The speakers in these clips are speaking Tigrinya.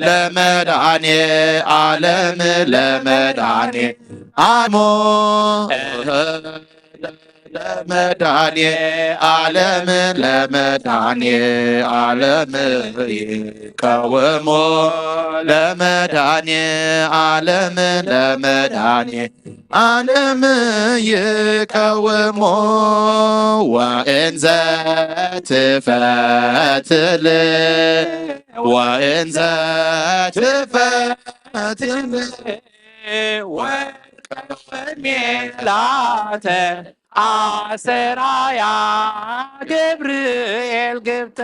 ለመድኃኔ ዓለም ለመድኃኔ አሞ ለመድኃኔ ዓለም ለመድኃኔ ዓለም ይቀወሞ ለመድኃኔ ዓለም ለመድኃኔ ዓለም ይቀወሞ ወእንዘ ትፈትል ወእንዘ ትፈትል ወሜላተ አሰራያ ገብርኤል ግብተ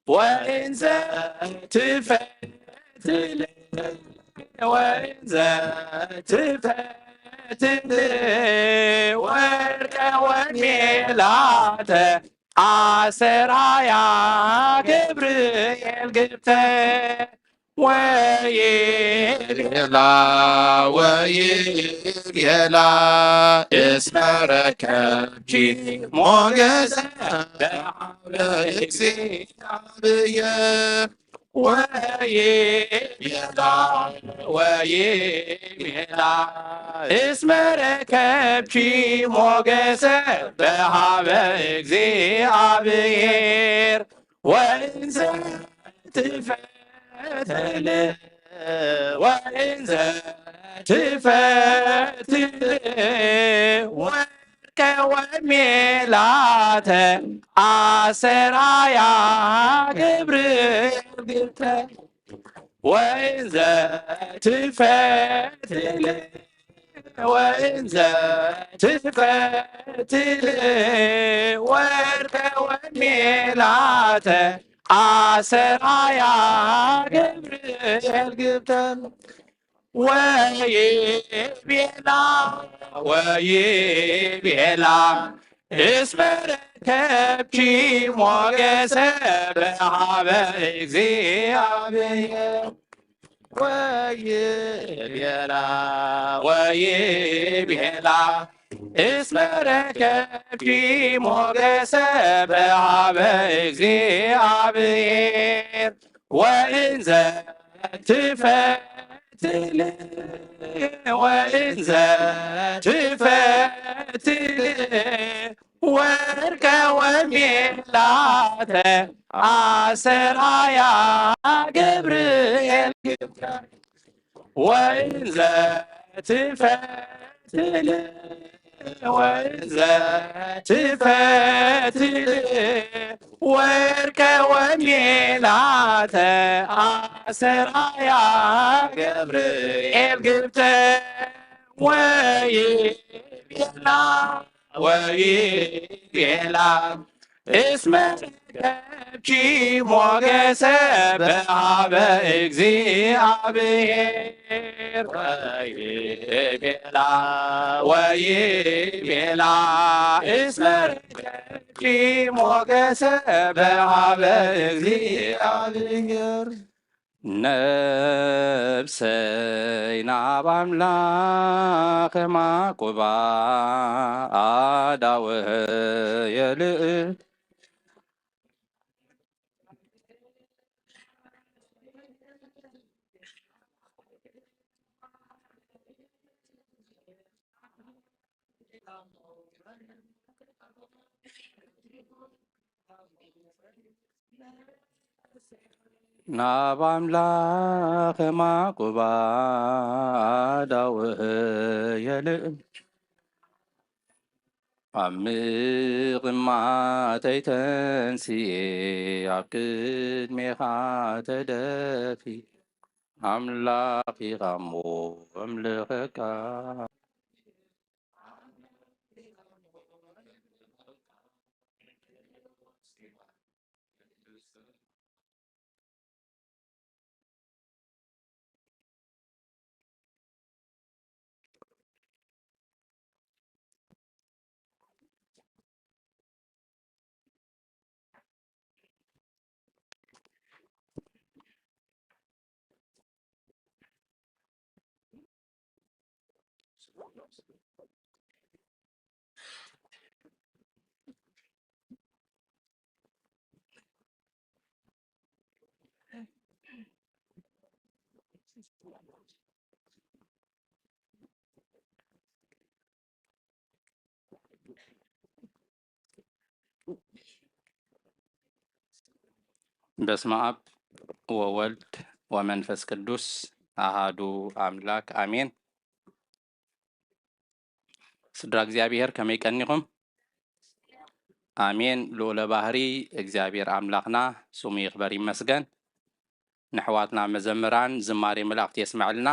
ወእንዘ ትፈትል ወእንዘ ትፈትል ወርቀ ወሜላተ አሰራያ ገብርኤል ግብተ ወይቤላ ወይቤላ እስመ ረከብኪ ሞገሰ በኀበ እግዚአብሔር ወይቤላ ወይቤላ እስመ ረከብኪ ሞገሰ በኀበ እግዚአብሔር ወእንዘ ትፈትል ወእንዘ ትፈትል ወርቀ ወሜላተ አሰራያ ገብርኤል ግብተ ወእንዘ ትፈትል ወእንዘ ትፈትል ወርቀ ወሜላተ አሰራያ ገብርኤል ግብተ ወይቤላ ወይቤላ እስመ ረከብኪ ሞገሰ በኀበ እግዚአብሔር ወይቤላ ወይቤላ እስመ ረከብኪ ሞገሰ በኀበ እግዚአብሔር ወእንዘ ትፈትል ወእንዘ ትፈትል ወርቀ ወሜላተ አሰራያ ገብርኤል ግብተ ወእንዘ ትፈትል ወእንዘ ትፈትል ወርቀ ወሜላተ አሰራያ ገብርኤል ግብተ ወይቤላ ወይቤላ እስመ ረከብኪ ሞገሰ በኀበ እግዚአብሔር ወይቤላ ወይቤላ እስመ ረከብኪ ሞገሰ በኀበ እግዚአብሔር ነፍሰይ ናብ አምላከ ማቁባ አዳወ የልእ ናብ አምላከ ማቁባ አዳወ የልእ ዓምቕማተይ ተንስኤ ኣብ ቅድሜኻ ተደፊ ኣምላኺኻ እሞ ኣምልኸካ በስመ አብ ወወልድ ወመንፈስ ቅዱስ አሃዱ አምላክ አሜን። ስድራ እግዚአብሔር ከመይ ቀኒኹም? አሜን። ልዑለ ባህሪ እግዚአብሔር አምላኽና ስሙ ይኽበር ይመስገን። ንሕዋትና መዘምራን ዝማሬ መላእኽቲ የስምዐልና።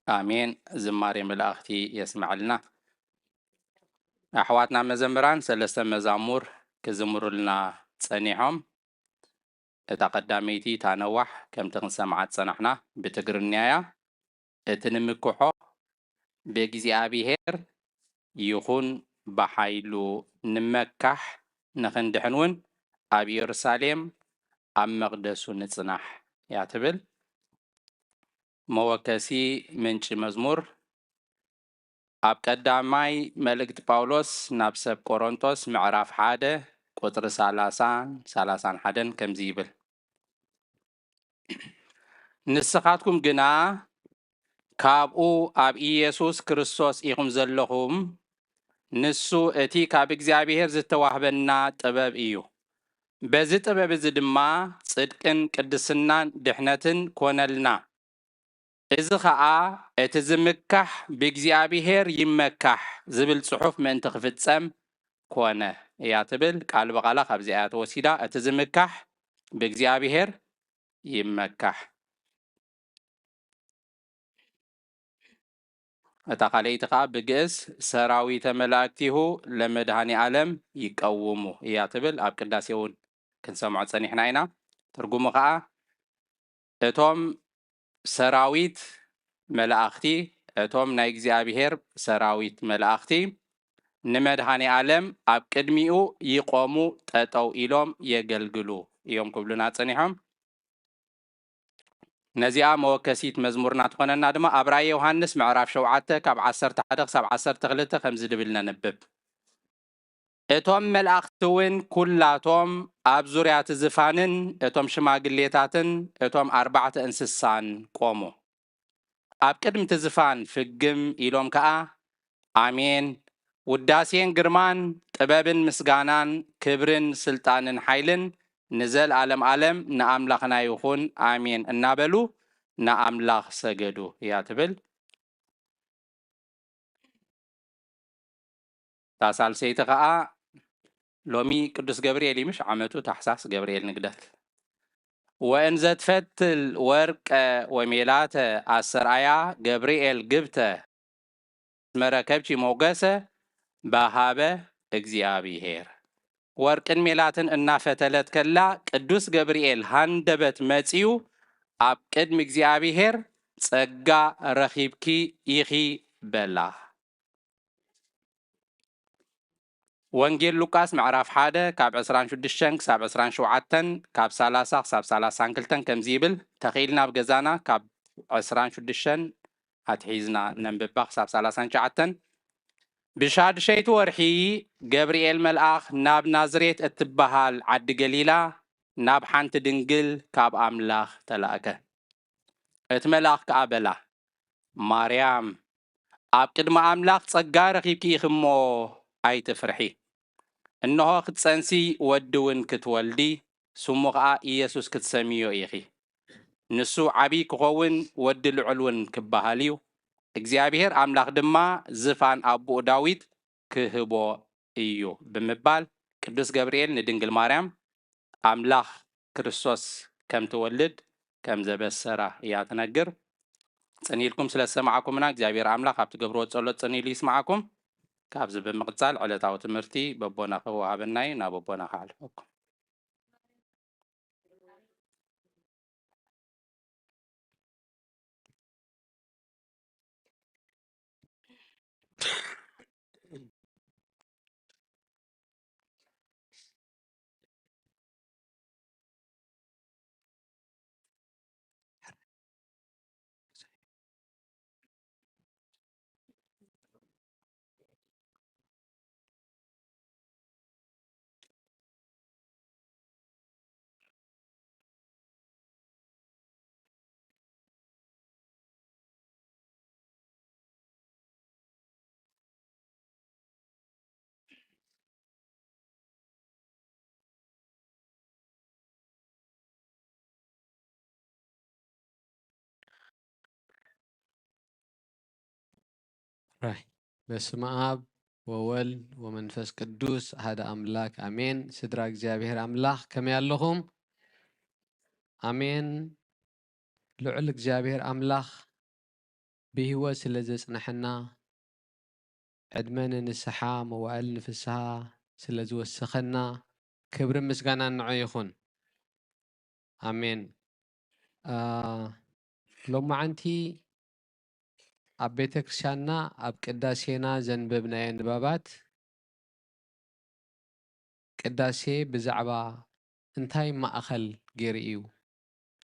አሜን። ዝማሬ መላእኽቲ የስምዐልና። ኣሕዋትና መዘምራን ሰለስተ መዛሙር ክዝምሩልና ጸኒሖም። እታ ቀዳመይቲ ታነዋሕ ከምቲ ክንሰምዓት ጸናሕና ብትግርኛ እያ። እቲ ንምክሖ ብእግዚአብሔር ይኹን ብሓይሉ ንመካሕ ንኽንድሕን እውን ኣብ ኢየሩሳሌም ኣብ መቕደሱ ንጽናሕ እያ ትብል። መወከሲ ምንጪ መዝሙር ኣብ ቀዳማይ መልእክቲ ጳውሎስ ናብ ሰብ ቆሮንቶስ ምዕራፍ 1 ቁጥሪ 30-31 ከምዚ ይብል። ንስኻትኩም ግና ካብኡ ኣብ ኢየሱስ ክርስቶስ ኢኹም ዘለኹም፣ ንሱ እቲ ካብ እግዚአብሔር ዝተዋህበና ጥበብ እዩ። በዚ ጥበብ እዚ ድማ ጽድቅን ቅድስናን ድሕነትን ኮነልና። እዚ ከዓ እቲ ዝምካሕ ብእግዚአብሔር ይመካሕ ዝብል ጽሑፍ ምእንቲ ክፍጸም ኮነ እያ ትብል። ቃል በቃላ ካብዚ እያ ተወሲዳ። እቲ ዝምካሕ ብእግዚአብሔር ይመካሕ። እታ ካልአይቲ ከዓ ብግእዝ ሰራዊተ መላእክቲሁ ለመድኃኔ ዓለም ይቀውሙ እያ ትብል። ኣብ ቅዳሴ እውን ክንሰምዖ ጸኒሕና ኢና። ትርጉሙ ከዓ እቶም ሰራዊት መላእኽቲ እቶም ናይ እግዚአብሔር ሰራዊት መላእኽቲ ንመድኃኔ ዓለም ኣብ ቅድሚኡ ይቆሙ ጠጠው ኢሎም የገልግሉ እዮም ክብሉና ጸኒሖም። ነዚኣ መወከሲት መዝሙርና ትኾነና ድማ ኣብ ራእየ ዮሃንስ ምዕራፍ 7 ካብ 11 ክሳብ 12 ከምዚ ድብል ነንብብ። እቶም መላእኽቲ እውን ኩላቶም ኣብ ዙርያ እቲ ዝፋንን እቶም ሽማግሌታትን እቶም 4 እንስሳን ቆሙ። ኣብ ቅድሚ እቲ ዝፋን ፍግም ኢሎም ከዓ አሜን፣ ውዳሴን ግርማን ጥበብን ምስጋናን ክብርን ስልጣንን ሓይልን ንዘለዓለም ዓለም ንኣምላኽና ይኹን አሜን እናበሉ ንኣምላኽ ሰገዱ እያ ትብል። ታሳልሰይቲ ከዓ ሎሚ ቅዱስ ገብርኤል ይምሽ ዓመቱ ታሕሳስ ገብርኤል ንግደት ወእንዘ ትፈትል ወርቀ ወሜላተ አሰርአያ ገብርኤል ግብተ መረከብቺ ሞገሰ በሃበ እግዚአብሔር። ወርቅን ሜላትን እናፈተለት ከላ ቅዱስ ገብርኤል ሃንደበት መጺኡ ኣብ ቅድሚ እግዚአብሔር ጸጋ ረኺብኪ ኢኺ በላ። ወንጌል ሉቃስ ምዕራፍ 1 ካብ 26 ክሳብ 27 ካብ 30 ክሳብ 32 ከምዚ ይብል። ተኺልና ኣብ ገዛና ካብ 26 ኣትሒዝና ነንብባ ክሳብ 39 ብሻድሸይቲ ወርሒ ገብርኤል መልአኽ ናብ ናዝሬት እትበሃል ዓዲ ገሊላ ናብ ሓንቲ ድንግል ካብ ኣምላኽ ተላእከ። እቲ መልአኽ ከዓ በላ ማርያም ኣብ ቅድሚ ኣምላኽ ጸጋ ረኺብኪ ኢኺ እሞ ኣይትፍርሒ፣ እነሆ ክትጸንሲ ወዲ እውን ክትወልዲ ስሙ ከዓ ኢየሱስ ክትሰምዮ ኢኺ። ንሱ ዓብይ ክኸውን ወዲ ልዑል እውን ክበሃል እዩ። እግዚአብሔር ኣምላኽ ድማ ዝፋን ኣቦኡ ዳዊት ክህቦ እዩ ብምባል ቅዱስ ገብርኤል ንድንግል ማርያም ኣምላኽ ክርስቶስ ከም ትወልድ ከም ዘበሰራ እያ ትነግር። ጽኒኢልኩም ስለ ዝሰማዓኩምና እግዚአብሔር ኣምላኽ ኣብ ትገብርዎ ጸሎት ጽኒኢሉ ይስማዓኩም። ካብዚ ብምቕጻል ዕለታዊ ትምህርቲ በቦና ክወሃበና እዩ። ናብ በቦና ክሓልፈኩም። راي بسم آب وولد ومنفس قدوس هذا أملاك أمين سدراك زابير أملاك كم ياللهم أمين لعلك زابير أملاك بهو سلزس نحنا عدمان نسحا موال نفسها سلز وسخنا كبر مسقانا نعيخون أمين لما عنتي أبيتك شانا أبقداسينا زنببنا ينبابات قداسي بزعبا انتاي ما أخل جيريو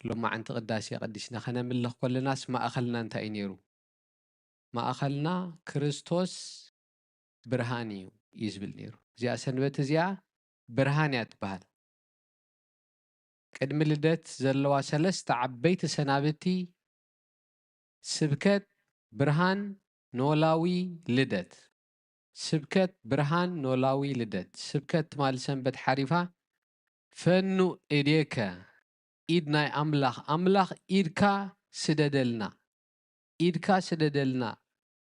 لما عن قداسي قدسنا خنا من كل الناس ما أخلنا انتاي نيرو ما أخلنا كريستوس برهانيو يزبل نيرو زي سنبت زيا برهانيات بهال قدم لدت زلوا سلست عبيت سنابتي سبكت برهان نولاوي لدت سبكت برهان نولاوي لدت سبكت مال سنبت حريفة فنو إيديكا إيدنا أملاخ إيدكا سددلنا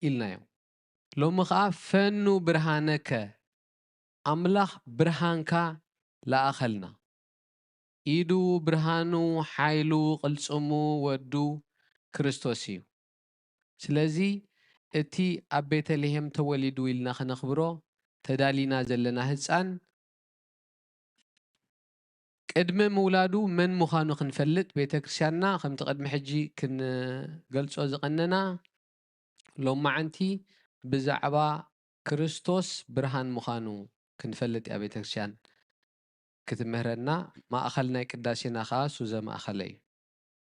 إلنا يوم لو مخا فنو برهانك أملاخ برهانكا لا أخلنا إيدو برهانو حيلو قلصمو ودو كريستوسيو سلازي اتي أبيت لهم توليدو إلنا خنخبرو تدالينا زلنا هزان قدم مولادو من مخانو خنفلت بيتكرسيانا خم تقدم حجي كن قلصو زقننا لو معنتي بزعبا كريستوس برهان مخانو كنفلت يا بيتكرسيان كتمهرنا ما أخلنا قداسينا خاص وزا ما أخلي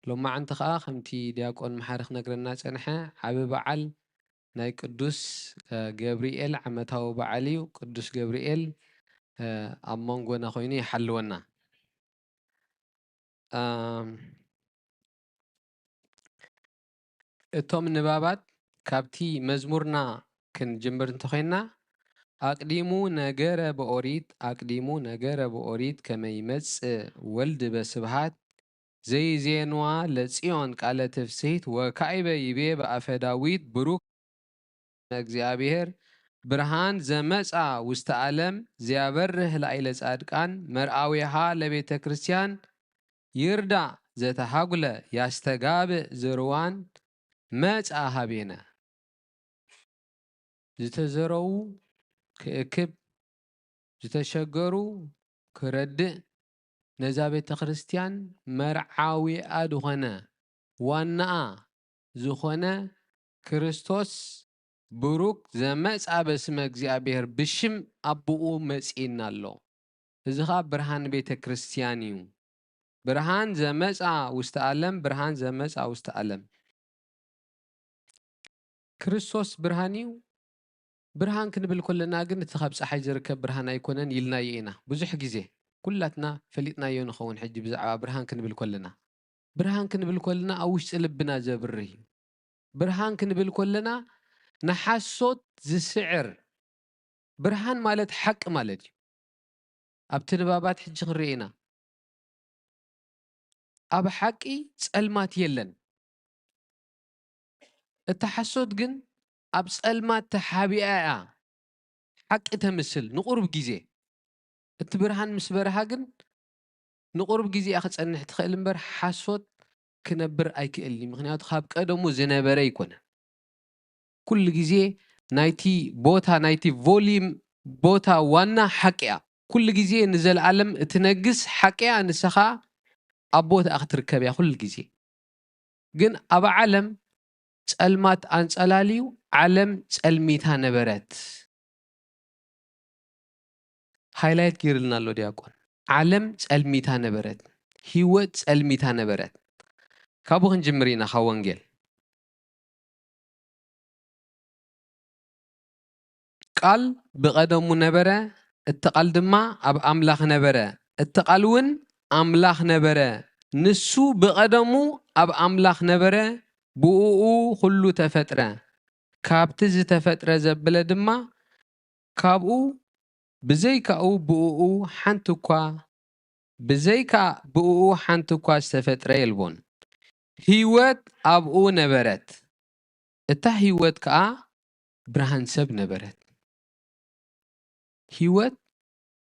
لو معنت خا خمتي دياقون محارخ نقرنا سنحة عبي بعل ناي قدوس جبريل عمتاو بعلي وقدوس جبريل أمونغونا خويني حلونا እቶም ንባባት ካብቲ መዝሙርና ክንጅምር እንተኾይና ኣቅዲሙ ነገረ በኦሪት ከመይ ይመጽእ ወልድ በስብሃት ዘይዜንዋ ለጽዮን ቃለ ትፍስሕት ወካዕበ ይቤ በአፈ ዳዊት ብሩክ እግዚአብሔር ብርሃን ዘመጻ ውስተ ዓለም ዘያበርህ ላዕለ ጻድቃን መርአዊሃ ለቤተ ክርስቲያን ይርዳእ ዘተሃጉለ ያስተጋብእ ዝርዋን መጻ ሃቤነ ዝተዘረው ክእክብ ዝተሸገሩ ክረድእ ነዛ ቤተ ክርስቲያን መርዓዊኣ ድኾነ ዋናኣ ዝኾነ ክርስቶስ ብሩክ ዘመጻ በስመ እግዚአብሔር ብሽም ኣቦኡ መጺእና ኣሎ እዚ ኸ ብርሃን ቤተ ክርስቲያን እዩ ብርሃን ዘመጻ ውስተ ዓለም ብርሃን ዘመጻ ውስተ ዓለም ክርስቶስ ብርሃን እዩ ብርሃን ክንብል ከለና ግን እቲ ካብ ፀሓይ ዝርከብ ብርሃን ኣይኮነን ኢልናዮ ኢና ብዙሕ ግዜ ኩላትና ፈሊጥናዮ ንኸውን ሕጂ ብዛዕባ ብርሃን ክንብል ከለና ኣብ ውሽጢ ልብና ዘብርህ እዩ ብርሃን ክንብል ከለና ንሓሶት ዝስዕር ብርሃን ማለት ሓቂ ማለት እዩ ኣብቲ ንባባት ሕጂ ክንርኢ ኢና ኣብ ሓቂ ጸልማት የለን እቲ ሓሶት ግን ኣብ ጸልማት ተሓቢኣ እያ ሓቂ ተምስል ንቁርብ ግዜ እቲ ብርሃን ምስ በረሃ ግን ንቁርብ ግዜ እያ ክጸንሕ ትኽእል እምበር ሓሶት ክነብር ኣይክእልኒ ምክንያቱ ካብ ቀደሙ ዝነበረ ይኮነን ኩሉ ግዜ ናይቲ ቦታ ናይቲ ቮሊዩም ቦታ ዋና ሓቂ እያ ኩሉ ግዜ ንዘለዓለም እትነግስ ሓቂ እያ ንስኻ ኣብ ቦታኣ ክትርከብ እያ ኩሉ ግዜ ግን ኣብ ዓለም ጸልማት አንጸላልዩ ዓለም ጸልሚታ ነበረት ሃይላይት ጌርልና ኣሎ ዲያቆን ዓለም ጸልሚታ ነበረት ህይወት ጸልሚታ ነበረት ካብኡ ክንጅምር ኢና ካብ ወንጌል ቃል ብቐደሙ ነበረ እቲ ቃል ድማ ኣብ ኣምላኽ ነበረ እቲ ቃል እውን ኣምላኽ ነበረ ንሱ ብቐደሙ ኣብ ኣምላኽ ነበረ ብኡኡ ኩሉ ተፈጥረ ካብቲ ዝተፈጥረ ዘበለ ድማ ካብኡ ብዘይካኡ ብኡኡ ሓንቲ እኳ ዝተፈጥረ የልቦን ህይወት ኣብኡ ነበረት እታ ህይወት ከዓ ብርሃን ሰብ ነበረት ህይወት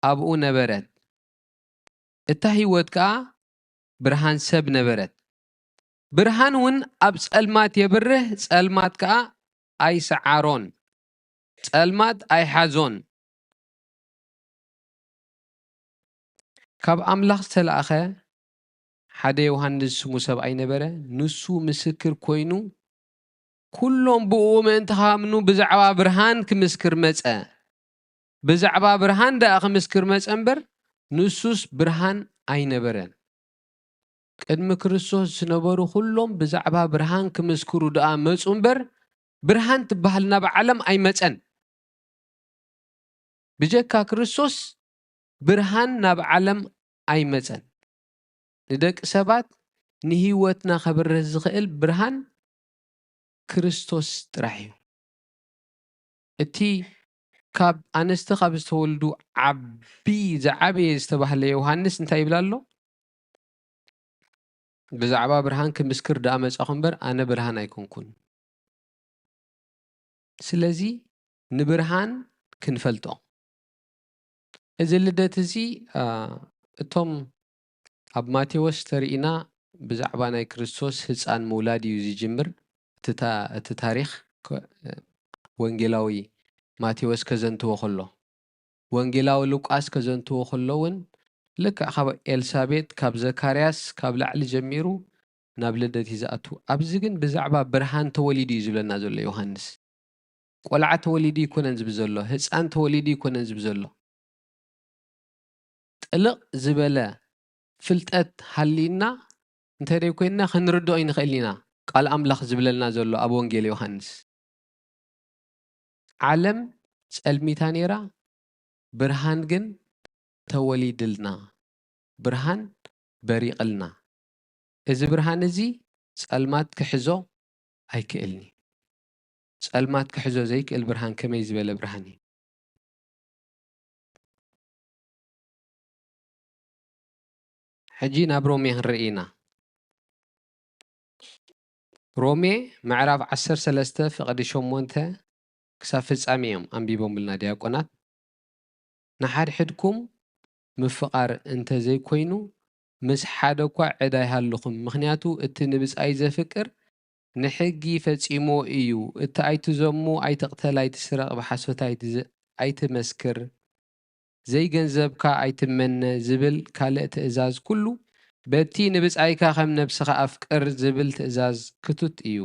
ኣብኡ ነበረት እታ ህይወት ከዓ ብርሃን ሰብ ነበረት ብርሃን እውን ኣብ ጸልማት የብርህ ጸልማት ከዓ ኣይሰዓሮን ጸልማት ኣይሓዞን ካብ ኣምላኽ ዝተለኣኸ ሓደ ዮሃንስ ስሙ ሰብኣይ ነበረ ንሱ ምስክር ኮይኑ ኩሎም ብኡ ምእንቲ ካምኑ ብዛዕባ ብርሃን ክምስክር መጸ ብዛዕባ ብርሃን ደኣ ክምስክር መጸ እምበር ንሱስ ብርሃን ኣይነበረን ቅድሚ ክርስቶስ ዝነበሩ ኩሎም ብዛዕባ ብርሃን ክምስክሩ ደኣ መጹ እምበር ብርሃን ትበሃል ናብ ዓለም ኣይመጸን ብጀካ ክርስቶስ ብርሃን ናብ ዓለም ኣይመጸን ንደቂ ሰባት ንህይወትና ኸብርህ ዝኽእል ብርሃን ክርስቶስ ጥራሕ እዩ እቲ ካብ ኣንስቲ ካብ ዝተወልዱ ዝዓበየ ዝተባህለ ዮሃንስ እንታይ ይብላ ኣሎ ብዛዕባ ብርሃን ክምስክር ደኣ መጻኹ እምበር ኣነ ብርሃን ኣይኮንኩን ስለዚ ንብርሃን ክንፈልጦ እዚ ልደት እዚ እቶም ኣብ ማቴዎስ ተርኢና ብዛዕባ ናይ ክርስቶስ ህፃን ምውላድ እዩ ዝጅምር እቲ ታሪክ ወንጌላዊ ማቴዎስ ከዘንትዎ ከሎ ወንጌላዊ ሉቃስ ከዘንትዎ ከሎ እውን ልክዕ ካብ ኤልሳቤጥ ካብ ዘካርያስ ካብ ላዕሊ ጀሚሩ ናብ ልደት ይዝኣቱ ኣብዚ ግን ብዛዕባ ብርሃን ተወሊዱ እዩ ዝብለና ዘሎ ዮሃንስ ቆልዓ ተወሊዱ ይኮነን ዝብል ዘሎ ህፃን ተወሊዱ ይኮነን ዝብል ዘሎ ጥልቕ ዝበለ ፍልጠት ሃሊና እንተደይ ኮይንና ክንርድኦ ይንኽእል ኢና ቃል ኣምላኽ ዝብለልና ዘሎ ኣብ ወንጌል ዮሃንስ ዓለም ጸልሚታ ነይራ ብርሃን ግን ተወሊድልና ብርሃን በሪቕልና እዚ ብርሃን እዚ ጸልማት ክሕዞ ኣይክእልኒ ጸልማት ክሕዞ ዘይክእል ብርሃን ከመይ ዝበለ ብርሃን እዩ ሕጂ ናብ ሮሜ ክንርኢና ሮሜ ምዕራፍ 13 ፍቕዲ 8 ክሳብ ፍጻሜ እዮም ኣንቢቦምልና ዲያቆናት ንሓድሕድኩም ምፍቓር እንተዘይኮይኑ ምስ ሓደ እኳ ዕዳ ይሃልኹም ምክንያቱ እቲ ንብጻይ ዘፍቅር ንሕጊ ፈጺሞ እዩ እቲ ኣይትዘሙ ኣይትቕተል ኣይትስረቕ ብሓሶት ኣይትመስክር ዘይገንዘብካ ኣይትመነ ዝብል ካልእ ትእዛዝ ኩሉ በቲ ንብጻይካ ከም ነብስኻ ኣፍቅር ዝብል ትእዛዝ ክትት እዩ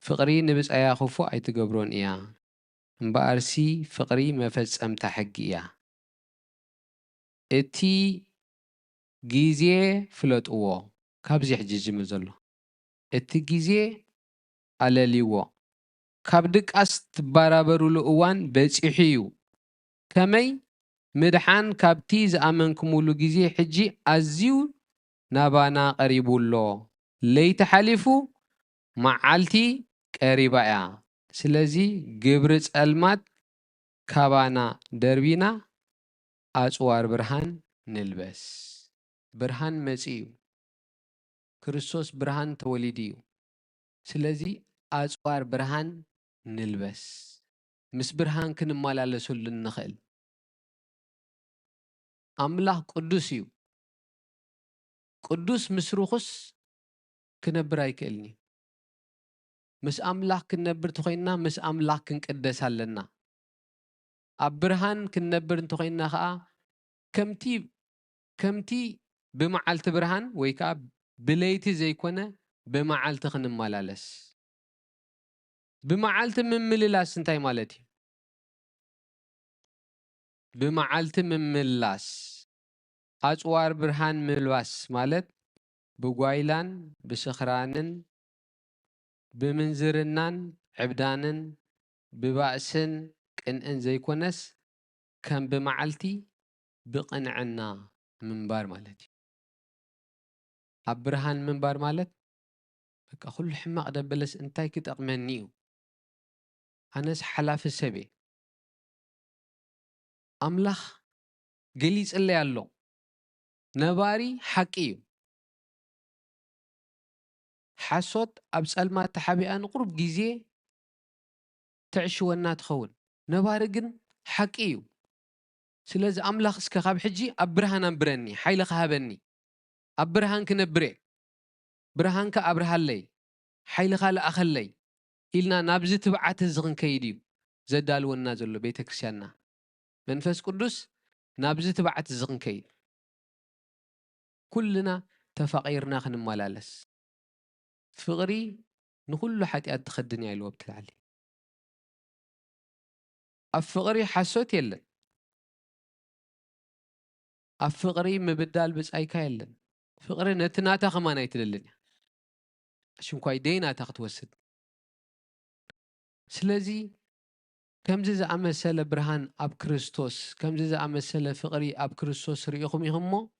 ፍቕሪ ንብጻያ ክፉእ ኣይትገብሮን እያ እምበኣርሲ ፍቕሪ መፈጸምታ ሕጊ እያ እቲ ግዜ ፍለጥዎ ካብዚ ሕጂ ጅምር ዘሎ እቲ ግዜ ኣለሊዎ ካብ ድቃስ ትባራበሩሉ እዋን በፂሑ እዩ ከመይ ምድሓን ካብቲ ዝኣመንኩሙሉ ግዜ ሕጂ ኣዝዩ ናባና ቀሪቡሎ ለይቲ ሓሊፉ መዓልቲ ቀሪባ እያ ስለዚ ግብሪ ጸልማት ካባና ደርቢና ኣጽዋር ብርሃን ንልበስ ብርሃን መጺ እዩ ክርስቶስ ብርሃን ተወሊድ እዩ ስለዚ ኣጽዋር ብርሃን ንልበስ ምስ ብርሃን ክንመላለሰሉ ንኽእል ኣምላኽ ቅዱስ እዩ ቅዱስ ምስ ርኩስ ክነብር ኣይክእልኒ ምስ ኣምላኽ ክንነብር እንተኮይንና ምስ ኣምላኽ ክንቅደስ ኣለና ኣብ ብርሃን ክንነብር እንተኮይንና ከዓ ከምቲ ብመዓልቲ ብርሃን ወይ ከዓ ብለይቲ ዘይኮነ ብመዓልቲ ክንመላለስ ብመዓልቲ ምምልላስ እንታይ ማለት እዩ ብመዓልቲ ምምልላስ ኣጽዋር ብርሃን ምልባስ ማለት ብጓይላን ብስኽራንን ብምንዝርናን ዕብዳንን ብባእስን ቅንዕን ዘይኮነስ ከም ብመዓልቲ ብቕንዕና ምንባር ማለት እዩ ኣብ ብርሃን ምንባር ማለት በቃ ኩሉ ሕማቕ ደበለስ እንታይ ክጠቕመኒ እዩ ኣነስ ሓላፊ ሰብ እየ ኣምላኽ ገሊጽለይ ኣሎ ነባሪ ሓቂ እዩ ሓሶት ኣብ ጸልማት ተሓቢኣ ንቁሩብ ግዜ تعشونا تخون نبارقن حقيو سلاز أملاخ اسكا خاب حجي أبرهان أمبرني حيل خابني أبرهان كنبري برهان كأبرهان لي حيل خال أخلي إلنا نابزي تبعات الزغن كيديو زدالو النازلو بيت كريستيانا منفس قدس نابزي تبعات الزغن كيد كلنا تفقيرنا خنمالالس فغري نخلو حتيات تخدني على الوقت العلي أفغري حسوت يلن أفغري مبدال بس أي كايلن فغري نتناتا خمانا يتللن عشان كواي دينا تاخد سلازي كم زي أمثل برهان أب كريستوس كم زي أمثل فقري أب كريستوس ريخم يهمو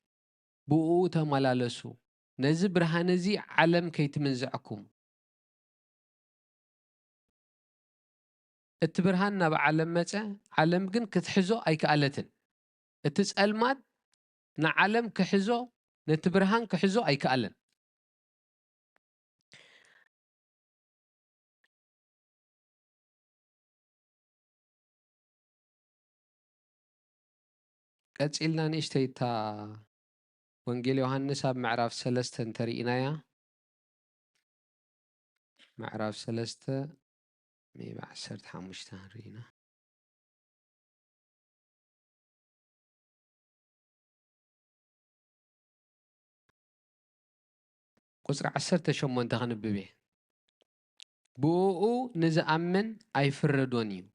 بؤو تملالسو نزي برهان زي علم كي تمنزعكم التبرهان نبع علم متى علم جن كتحزو أي كألتن تسأل ماد نعلم كحزو نتبرهان كحزو أي كألن قصيلنا نشتي تا وانجيل يوحنس اب معراف 3 ترينايا معراف 3 115 رينا قصر 10 شمون تخنببه بوؤو نزأمن أيفردونيو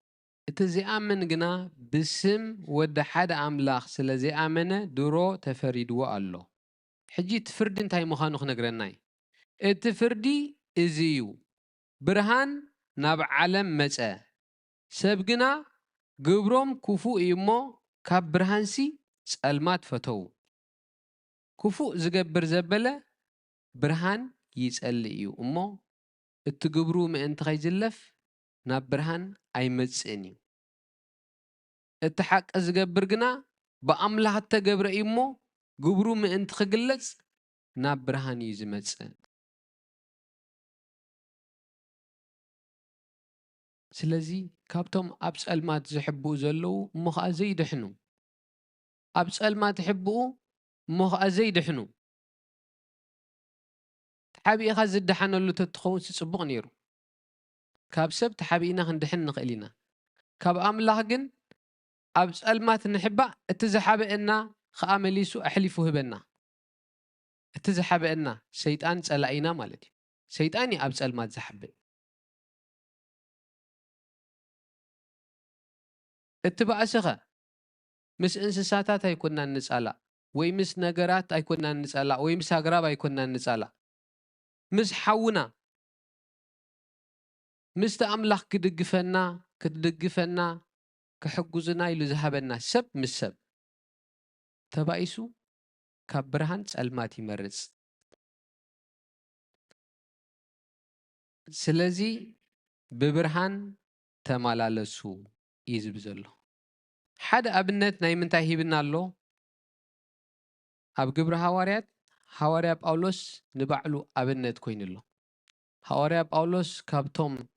اتزأمن جنا باسم ود حد أملاخ سلزي أمنه درو تفريدو الله حجي تفرد انتاي مخانوخ نقرناي اتفردي ازيو برهان ناب عالم مجأ سبقنا قبروم كفو إيمو كاب برهانسي سألمات فتو كفو زقبر زبلة برهان يسأل إيو أمو اتقبرو ما انت خيزلف ناب برهان أي مجأنيو اتحاك ازقبرقنا بأملا حتى قبر إيمو قبرو ما انت خقلت ناب برهان يزمجأ سلازي كابتم أبس ألمات زحبو زلو مخا زيد حنو أبس ألمات حبو مخا زيد حنو تحابي إخا زد حنو اللي تتخون سيصبغ نيرو كاب سب تحابينا خندحن نقلينا كاب أملاغن أبس ألمات نحبا اتزحابي إنا خامليسو أحلفو هبنا اتزحابي إنا شيطان تسألعينا مالدي شيطاني أبس ألمات زحبي اتبع سخة مس انسساتات هيكوننا نسألا وي مس نقرات هيكوننا نسألا وي مس أقراب هيكوننا نسألا مس حونا مس تأملاخ كدقفنا كحجزنا إلى ذهبنا سب مس سب تبايسو كبرهان تسألماتي مرز سلازي ببرهان تمالالسو يزبزلو حد أبنت ناي منتهي هيبنا له أب قبر حواريات باولوس نبعلو أبنت كوين له حواريات باولوس كابتوم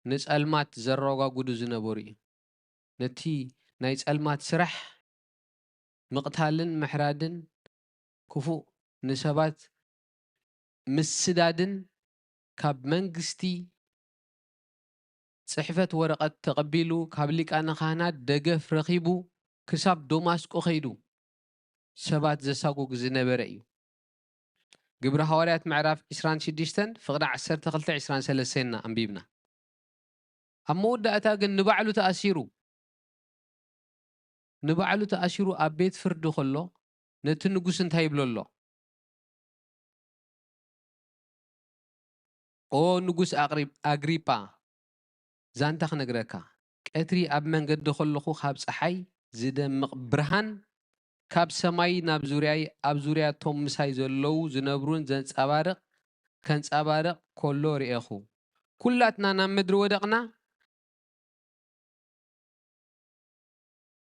نسألمات زروغا قدو زنبوري نتي ناي سألمات سرح مقتالن محرادن كفو نسبات مسدادن كاب منغستي صحفة ورقة تقبلو كابليك أنا خانات دقف رخيبو كساب دوماسكو خيدو سبات زساقو زنبر أيو قبر حواريات معراف إسران شديشتن فقد عسر تخلت إسران سلسينا أنبيبنا أمود أتاقن نبعلو تأشيرو أبيت فردو خلو نتنقوس انتايبلو الله أو نقوس أغريبا زانتاخ نقرأكا كأتري أب من قد خلقو خابس أحي زدمق برهان كاب سماي ناب زورياي أب زوريا توم مساي زلو زنبرون زنس أبارق كنس أبارق كله رئيخو كلاتنا نمدر ودقنا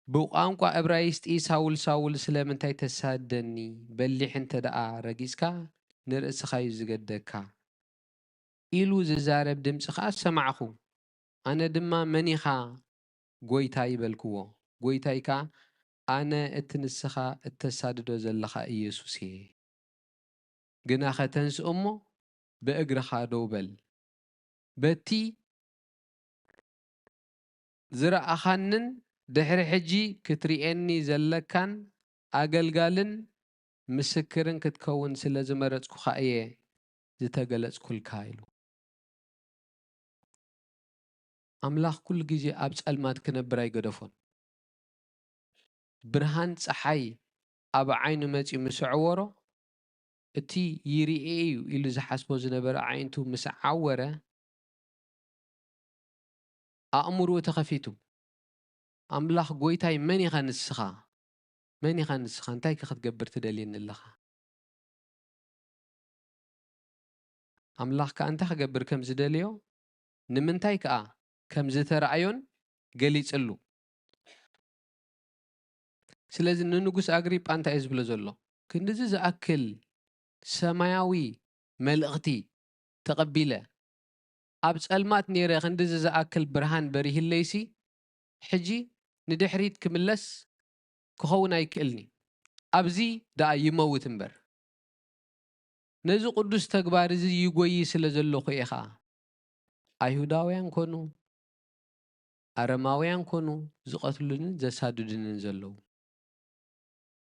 بوقانقوا إبرايست ساول سلامنتاي تسادني بليح انت دقا رقيسكا نرأس خايز قدكا إلو ززارب دمسخا سمعخو أنا دما منيخا قويتاي بالكو قويتاي كا أنا اتنسخا التساددو زلخا إيسوسي قناخا تنس أمو بأقرخا دوبل بتي زرا أخانن دحر حجي كتريئني زلكان أقلقالن مسكرن كتكون سلا زمرتكو خائيه زتقلت كل كايلو أملاخ كل جيجي أبس ألمات كنبراي قدفون برهان صحي أبا عينو ماتي مسعورو اتي يريئيو إلو زحاسبو زنبرا عينتو مسعورة أأمرو تخفيتو أملاخ قويتاي مني خان السخا مني خان السخا انتاي كخد قبر تدلين اللخا أملاخ كأنتا قبر كم زدليو نمنتاي كأ كم زترعيون قليت اللو سلازي ننقص أقريب أنتا إزبلو زلو كندزي زأكل سماياوي ملغتي تقبيله أبس ألمات نيري خندزي زأكل برهان بريه الليسي حجي ندحريت كملس كخونا يكلني أبزي دا يموت مبر نزو قدس تقبار زي يقوي سلازلو خيخا أيهوداويان كونو أرماويان كونو زقتلون زساددن زلو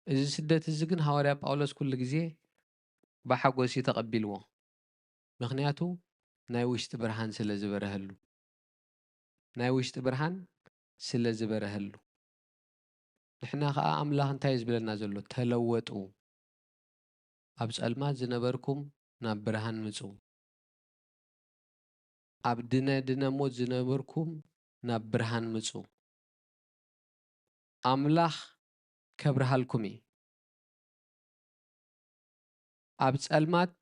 إذا سدت الزقن هواريا باولوس كل جزيه بحقوسي تقبلوه مخنياتو ناي وشت برهان سلا زبرهلو ناي وشت برهان سلا زبرهلو نحنا خا أملاخ انتاي زبلنا زلو تلوتو أبس ألمات زنبركم ناب برهان مزو أب دنا موت زنبركم ناب برهان مزو أملاخ كبرهالكمي أبس ألمات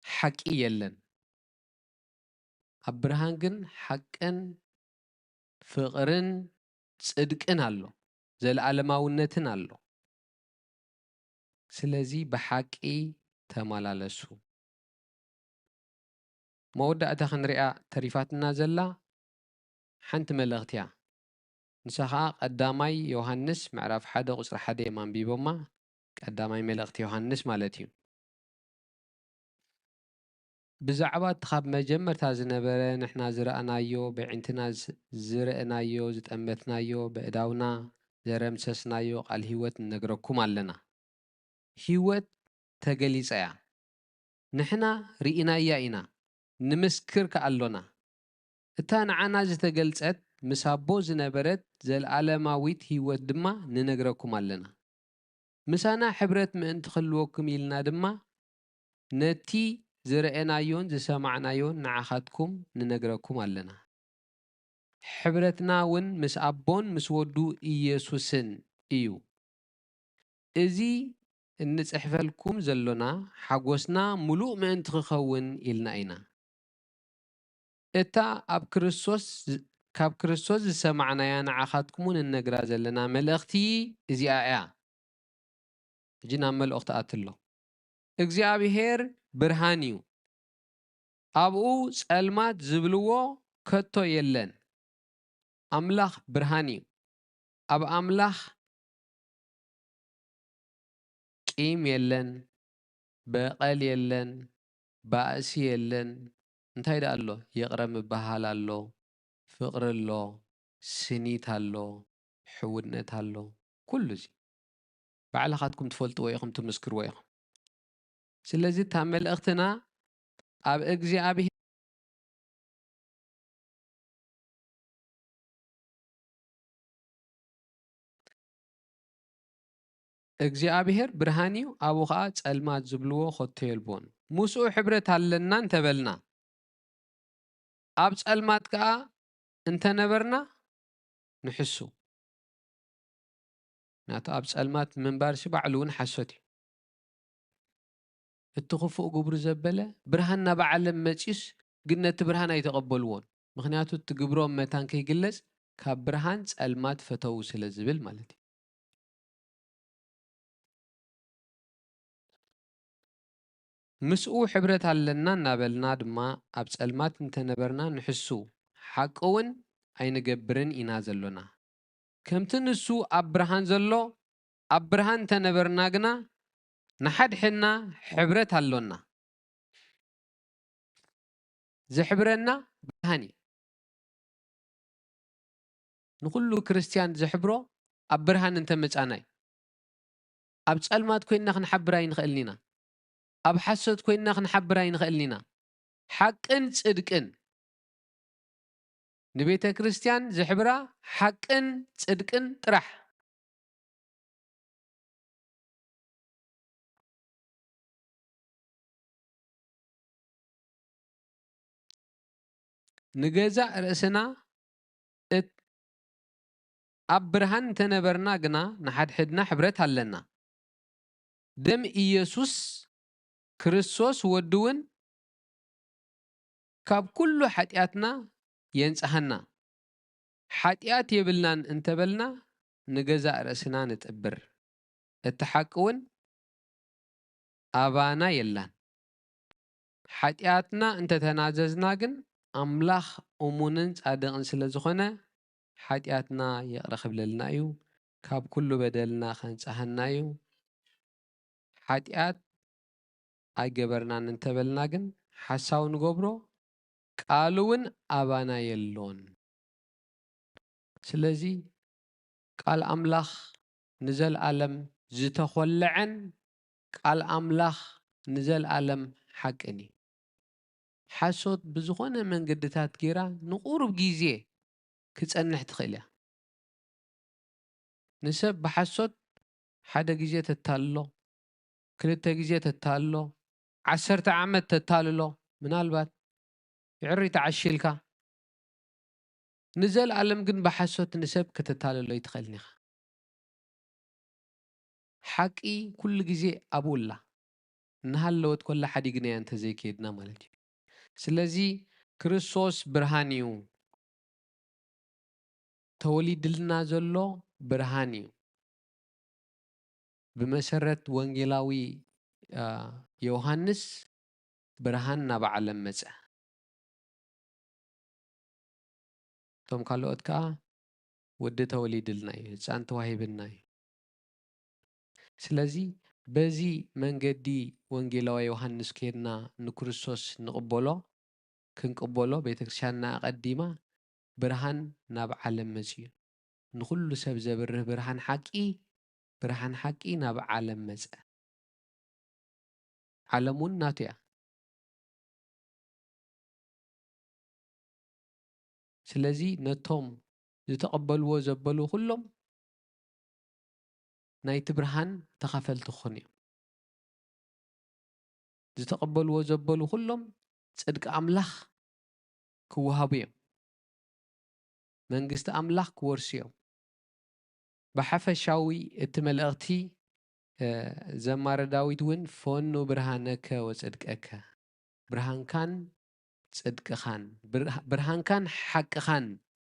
حق يلن أب برهان جن حقن فقرن صدقن አሎ ዘለዓለማውነትን አሎ ስለዚህ በሐቂ ተመላለሱ መወዳእታ ክንሪኣ ተሪፋትና ዘላ ሓንቲ መልእኽቲ እያ ንሳ ከዓ ቀዳማይ ዮሃንስ ምዕራፍ 1 ቁፅሪ 1 የማንቢቦማ ቀዳማይ መልእኽቲ ዮሃንስ ማለት እዩ ብዛዕባ እቲ ካብ መጀመርታ ዝነበረ ንሕና ዝረአናዮ ብዕንትና ዝረአናዮ ዝጠመትናዮ ብእዳውና ዘረምሰስናዮ ቃል ህይወት ንነግረኩም ኣለና ህይወት ተገሊፀ እያ ንሕና ርኢናያ ኢና ንምስክር ከኣሎና እታ ንዓና ዝተገልፀት ምስ ኣቦ ዝነበረት ዘለዓለማዊት ህይወት ድማ ንነግረኩም ኣለና ምሳና ሕብረት ምእንቲ ክህልወኩም ኢልና ድማ ነቲ ዝረአናዮን ዝሰማዕናዮን ንዓኻትኩም ንነግረኩም ኣለና ሕብረትና እውን ምስ ኣቦን ምስ ወዱ ኢየሱስን እዩ እዚ እንፅሕፈልኩም ዘሎና ሓጎስና ሙሉእ ምእንቲ ክኸውን ኢልና ኢና እታ ካብ ክርስቶስ ዝሰማዕናያ ንዓኻትኩምን እንነግራ ዘለና መልእኽቲ እዚኣ እያ ሕጂ ናብ መልእኽቲ ኣትሎ እግዚኣብሔር ብርሃን እዩ ኣብኡ ጸልማት ዝብልዎ ከቶ የለን ኣምላኽ ብርሃን እዩ ኣብ ኣምላኽ ቂም የለን በቐል የለን ባእሲ የለን እንታይ ዳ ኣሎ የቕረብ ምባሃል ኣሎ ፍቕሪ ኣሎ ስኒት ኣሎ ሕውድነት ኣሎ ኩሉ እዚ ባዕልኻትኩም ትፈልጥዎ ኢኹም ትምስክርዎ ኢኹም ስለዚ እታ መልእኽትና ኣብ እግዚኣብሔር ብርሃን እዩ ኣብኡ ከዓ ጸልማት ዝብልዎ ከቶ የልቦን ምስኡ ሕብረት ኣለና እንተበልና ኣብ ጸልማት ከዓ እንተነበርና ንሕሱ ናቱ ኣብ ጸልማት ምንባር ባዕሉ እውን ሓሶት እዩ እቲ ክፉእ ግብሩ ዘበለ ብርሃን ናብ ዓለም መፂስ ግን ነቲ ብርሃን ኣይተቐበልዎን ምክንያቱ እቲ ግብሮም መታን ከይግለጽ ካብ ብርሃን ጸልማት ፈተው ስለ ዝብል ማለት እዩ ምስኡ ሕብረት ኣለና እናበልና ድማ ኣብ ጸልማት እንተነበርና ንሕሱ ሓቂ እውን ኣይንገብርን ኢና ዘሎና ከምቲ ንሱ ኣብ ብርሃን ዘሎ ኣብ ብርሃን ተነበርና ግና ንሓድሕና ሕብረት ኣሎና ዝሕብረና ብርሃን እዩ ንኩሉ ክርስቲያን ዝሕብሮ ኣብ ብርሃን እንተመፃና እዩ ኣብ ጸልማት ኮይንና ክንሓብር ኣይንኽእልን ኢና ኣብ ሓሶት ኮይንና ክንሓብር ኣይንኽእልን ኢና ሓቅን ጽድቅን ንቤተ ክርስቲያን ዝሕብራ ሓቅን ጽድቅን ጥራሕ ንገዛእ ርእስና ኣብ ብርሃን ተነበርና ግና ንሓድሕድና ሕብረት ኣለና ደም ኢየሱስ ክርስቶስ ወድውን ካብ ኩሉ ሓጢኣትና የንጽሐና ሓጢኣት የብልናን እንተበልና ንገዛእ ርእስና ንጥብር እቲ ሓቂ እውን ኣባና የላን ሓጢኣትና እንተተናዘዝና ግን ኣምላኽ እሙንን ጻድቕን ስለ ዝኾነ ሓጢኣትና ይቕረ ክብለልና እዩ ካብ ኩሉ በደልና ከንጽሐና እዩ ሓጢኣት ኣይገበርናን እንተበልና ግን ሓሳው ንገብሮ ቃል እውን ኣባና የሎን ስለዚ ቃል ኣምላኽ ንዘለኣለም ዝተኾልዐን ቃል ኣምላኽ ንዘለኣለም ሓቅን እዩ ሓሶት ብዝኾነ መንገድታት ጌራ ንቁሩብ ግዜ ክጸንሕ ትኽእል እያ ንሰብ ብሓሶት ሓደ ግዜ ተታልሎ ክልተ ግዜ ተታልሎ 10 ዓመት ተታልሎ ምናልባት ይዕሪ ተዓሺልካ ንዘለኣለም ግን ብሓሶት ንሰብ ከተታልሎ ይትኽእልን ኢኻ ሓቂ ኩሉ ግዜ ኣብኡላ እናሃለወት ኮላ ሓዲግና እያ እንተዘይከይድና ማለት እዩ ስለዚ ክርስቶስ ብርሃን እዩ ተወሊድልና ዘሎ ብርሃን እዩ ብመሰረት ወንጌላዊ ዮሃንስ ብርሃን ናብ ዓለም መጸ እቶም ካልኦት ከዓ ወዲ ተወሊድልና እዩ ህፃን ተዋሂብና እዩ ስለዚ በዚ መንገዲ ወንጌላዊ ዮሃንስ ከድና ንክርስቶስ ክንቅበሎ ቤተክርስትያንና ቀዲማ ብርሃን ናብ ዓለም መጽዩ ንኩሉ ሰብ ዘብርህ ብርሃን ሓቂ ናብ ዓለም መጸ ዓለም እውን ናቱ እያ ስለዚ ነቶም ዝተቀበልዎ ዘበሉ ኩሎም ናይቲ ብርሃን ተኻፈልቲ ክኾኑ እዮም ዝተቀበልዎ ዘበሉ ኩሎም ጽድቂ ኣምላኽ ክወሃቡ እዮም መንግስቲ ኣምላኽ ክወርሱ እዮም ብሓፈሻዊ እቲ መልእኽቲ ዘማረ ዳዊት እውን ፈኑ ብርሃነከ ወጽድቀከ ብርሃንካን ጽድቅኻን ብርሃንካን ሓቅኻን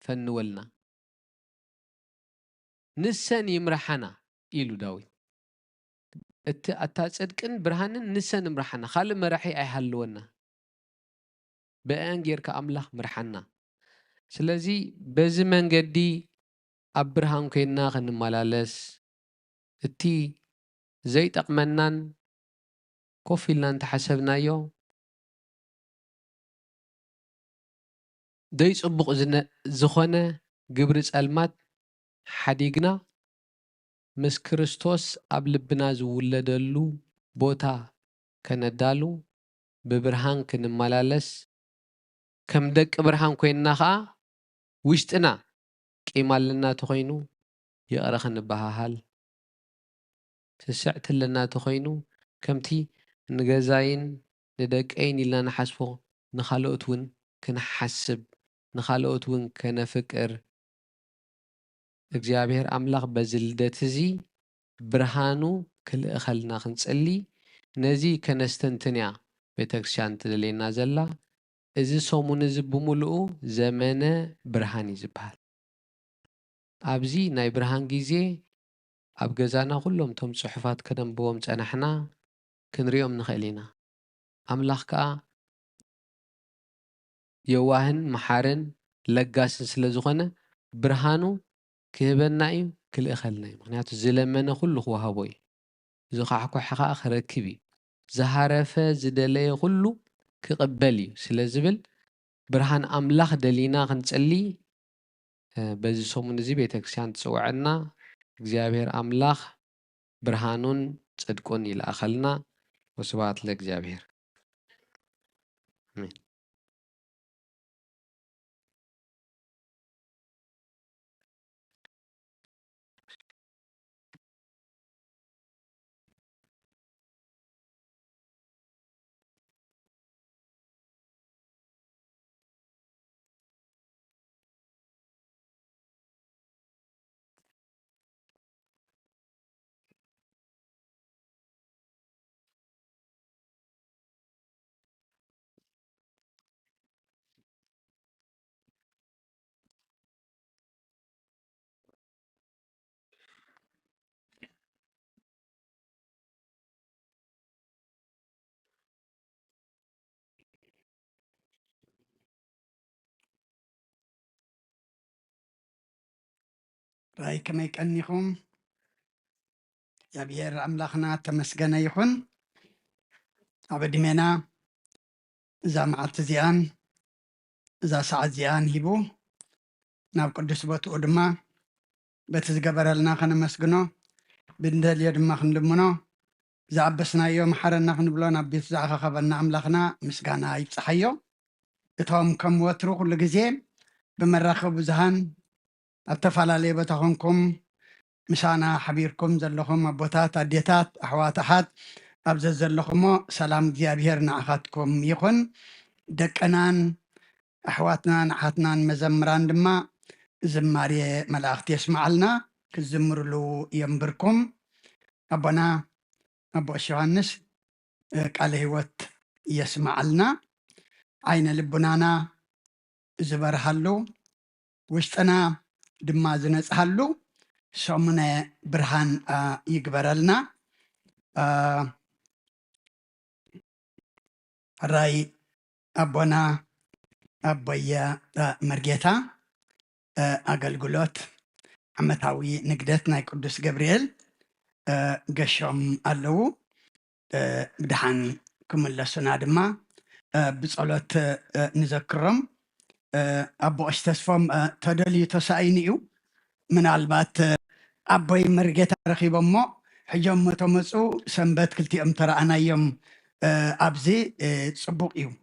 ፈንወልና ንሰን ይምራሓና ኢሉ ዳዊት እታ ጽድቅን ብርሃንን ንሰን ይምራሓና ካልእ መራሒ ኣይሃልወና ብአን ጌርካ ኣምላኽ ምርሓና ስለዚ በዚ መንገዲ ኣብ ብርሃን ኮይንና ክንመላለስ እቲ ዘይጠቕመናን ኮፍ ኢልና እንተሓሰብናዮ ዘይጽቡቕ ዝኾነ ግብሪ ጸልማት ሓዲግና ምስ ክርስቶስ ኣብ ልብና ዝውለደሉ ቦታ ከነዳሉ ብብርሃን ክንመላለስ ከም ደቂ ብርሃን ኮይንና ከዓ ውሽጥና ቂማልና ተኾይኑ ይቕረ ክንበሃሃል ስስዕትለና ተኾይኑ ከምቲ ንገዛይን ንደቀይን ኢልና ንሓስቦ ንኻልኦት እውን ክንሓስብ ንኻልኦት እውን ከነፍቅር እግዚአብሔር ኣምላኽ በዚ ልደት እዚ ብርሃኑ ክልእኸልና ክንጸሊ ነዚ ከነስተንትን እያ ቤተክርስትያን ትደልየና ዘላ እዚ ሰሙን እዚ ብምልኡ ዘመነ ብርሃን እዩ ዝበሃል ኣብዚ ናይ ብርሃን ግዜ ኣብ ገዛና ኩሎም ቶም ጽሑፋት ከነንብቦም ጸናሕና ክንሪኦም ንኽእል ኢና ኣምላኽ ከዓ የዋህን መሓርን ለጋስን ስለ ዝኾነ ብርሃኑ ክህበና እዩ ክልእኸልና እዩ ምክንያቱ ዝለመነ ኩሉ ክወሃቦ እዩ ዝኻሕኩሕ ከዓ ክረክብ እዩ ዝሃረፈ ዝደለየ ኩሉ ክቕበል እዩ ስለ ዝብል ብርሃን ኣምላኽ ደሊና ክንጸሊ በዚ ሰሙን እዚ ቤተክርስትያን ትጽውዐና እግዚአብሔር ኣምላኽ ብርሃኑን ጽድቁን ይልኣኸልና ወስብሐት ለእግዚአብሔር አሜን راي كما يكنيكم يا بير أملاخنا تمسجنا يخون عبد منا إذا معلت زيان إذا ساعة زيان هيبو ناب قدس بوت أدما بتزجبر لنا خنا مسجنا بندل يدما خندمنا إذا عبسنا يوم حرنا خنبلنا بيت زعخ خبرنا أملاخنا مسجنا يتصحيو إتهم كم وترو كل جزء بمراخب زهان التفعال بتاعكم مشانا حبيركم زلهم أبوتات أديتات أحوات أحد أبزل زلهم سلام ديابيرنا أخذكم يخون دكنان أحواتنا نحاتنا مزمران دما زماري ملاختي يسمع لنا كزمر له ينبركم أبونا أبو شوانس قال هوت يسمع لنا عين لبنانا زبر هلو وشتنا دما زنس هلو شمنا برهان يقبرلنا راي أبونا أبويا مرجيتا أقلقلوت عمتاوي نقدتنا قدس جبريل قشم ألو بدحان كمل سنة دما بصلوت نذكرهم أبو أشتسفهم تدلي تساينيو من البات أبوي مرجيتا رخيب أمو حجم متمسو سنبت كلتي أمتر أنا يوم أبزي صبوق يوم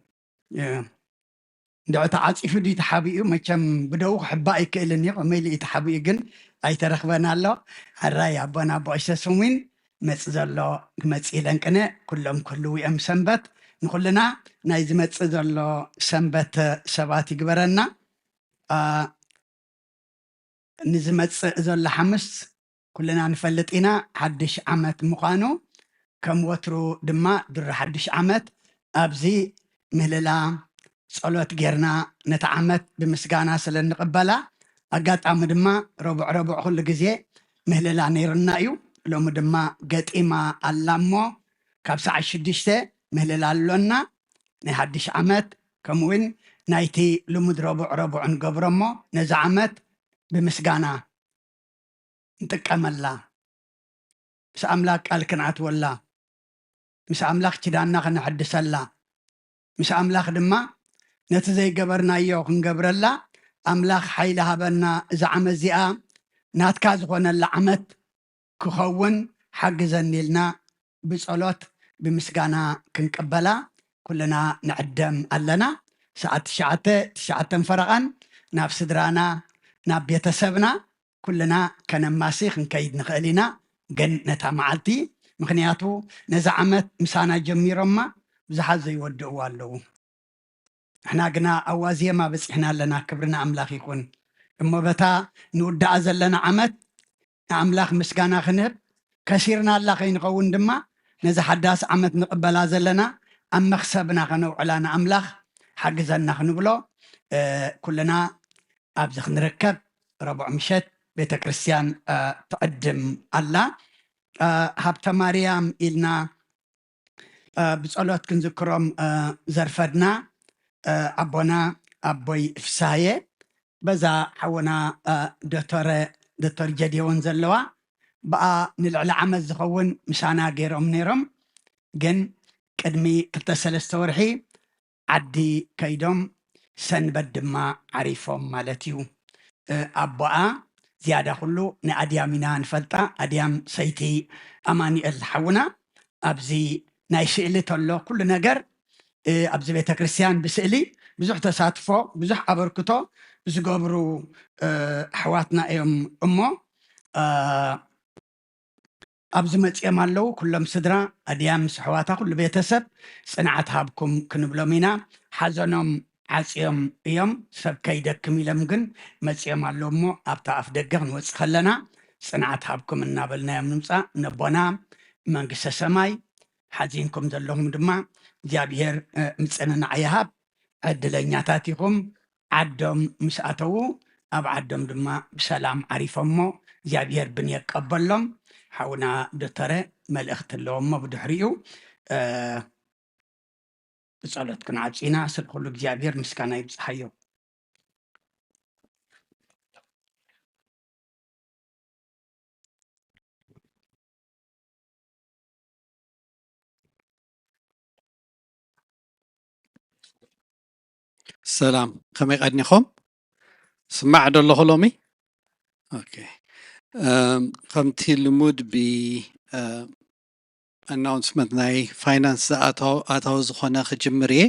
دعوة عاطفة دي تحابيو ما كم بدو حبائي كإلني وميلي تحابيو جن أي ترخبنا الله الرأي أبونا أبو أشتسومين متزلو متزيلن كنا كلهم كلو يم سنبت نقولنا نايز متزلو سنبت سباتي قبرنا نزمت زل حمس كلنا نفلتينا حدش عمت مقانو كم وترو دما در حدش عمت أبزي مهللا صلوات غيرنا نتعمت بمسقانا سلن نقبلا أقات عم دما ربع كل جزء مهللا نيرنا يو لو مدما قات إما اللامو كابسا عشدشته مهللا لنا نحدش عمت كموين نايتي لمد ربع نقبرمو نزعمت بمسقانا نتكام الله مس أملاك قال كنعت والله مس أملاك تدانا خنحدث الله مس أملاك دما نتزي قبرنا يوخ نقبر الله أملاك حيلها بنا زعم الزئام ناتكاز غونا اللعمت كخون حق زنيلنا بصلوت بمسقانا كنقبلا كلنا نعدم لنا ساعة تشعة فرغان نفس درانا ناب يتسبنا كلنا كان ماسيخ نكيد نخلينا جن نتعملتي مخنياتو نزعمت مسانا جميرما بزحز يودعوا له احنا قنا اوازيه ما بس احنا لنا كبرنا املاخ يكون اما بتا نودع زلنا عمت املاخ مسكانا خنب كثيرنا الله ينقون دما نزا حداس عمت نقبلا زلنا ام مخسبنا خنو على املاخ حجزنا خنبلو كلنا ابزخ نركب ربع مشت بيت كريستيان تقدم الله هابتا مريم إلنا بصلوات كنذكرهم زرفدنا أبونا أبوي فساية በዛ ሓውና ዶክተር ጀድዮን ዘለዋ በኣ ንልዕሊ ዓመት ዝኸውን ምሳና ገይሮም ነይሮም ግን ቅድሚ 2-3 ወርሒ ዓዲ ከይዶም ሰንበት ድማ ዓሪፎም ማለት እዩ ኣቦኣ ዝያዳ ኩሉ ንኣድያም ኢና ንፈልጣ ኣድያም ሰይቲ ኣማኒኤል ሓውና ኣብዚ ናይ ስእሊ ተሎ ኩሉ ነገር ኣብዚ ቤተ ክርስቲያን ብስእሊ ብዙሕ ተሳትፎ ብዙሕ ኣበርክቶ ዝገብሩ ኣሕዋትና እዮም እሞ ኣብዚ መፅኦም ኣለው ኩሎም ስድራ ኣድያም ምስ ኣሕዋታ ኩሉ ቤተሰብ ፅንዓት ሃብኩም ክንብሎም ኢና ሓዘኖም ዓፅዮም እዮም ሰብ ከይደክም ኢሎም ግን መፅኦም ኣለው እሞ ኣብታ ኣፍ ደገ ክንወፅእ ከለና ፅንዓት ሃብኩም እናበልናዮም ንምፃእ ነቦና መንግስተ ሰማይ ሓዚንኩም ዘለኹም ድማ እግዚኣብሔር ምፅንናዕ ይሃብ ዕድለኛታት ኢኹም ዓዶም ምስ ኣተዉ ኣብ ዓዶም ድማ ብሰላም ዓሪፎሞ እግዚኣብሔር ብን የቀበሎም ሓውና ዶክተረ መልእኽቲ ኣለዎሞ ብድሕሪኡ ብፀሎት ክንዓፂና ስለ ኩሉ እግዚኣብሔር ምስጋና ይብፅሓዮ ሰላም ከመይ ቀድኒኹም ስማዕ ደለኹ ሎሚ ኦኬ ከምቲ ልሙድ ብ ኣናውንስመንት ናይ ፋይናንስ ኣታዊ ዝኾነ ክጅምር እየ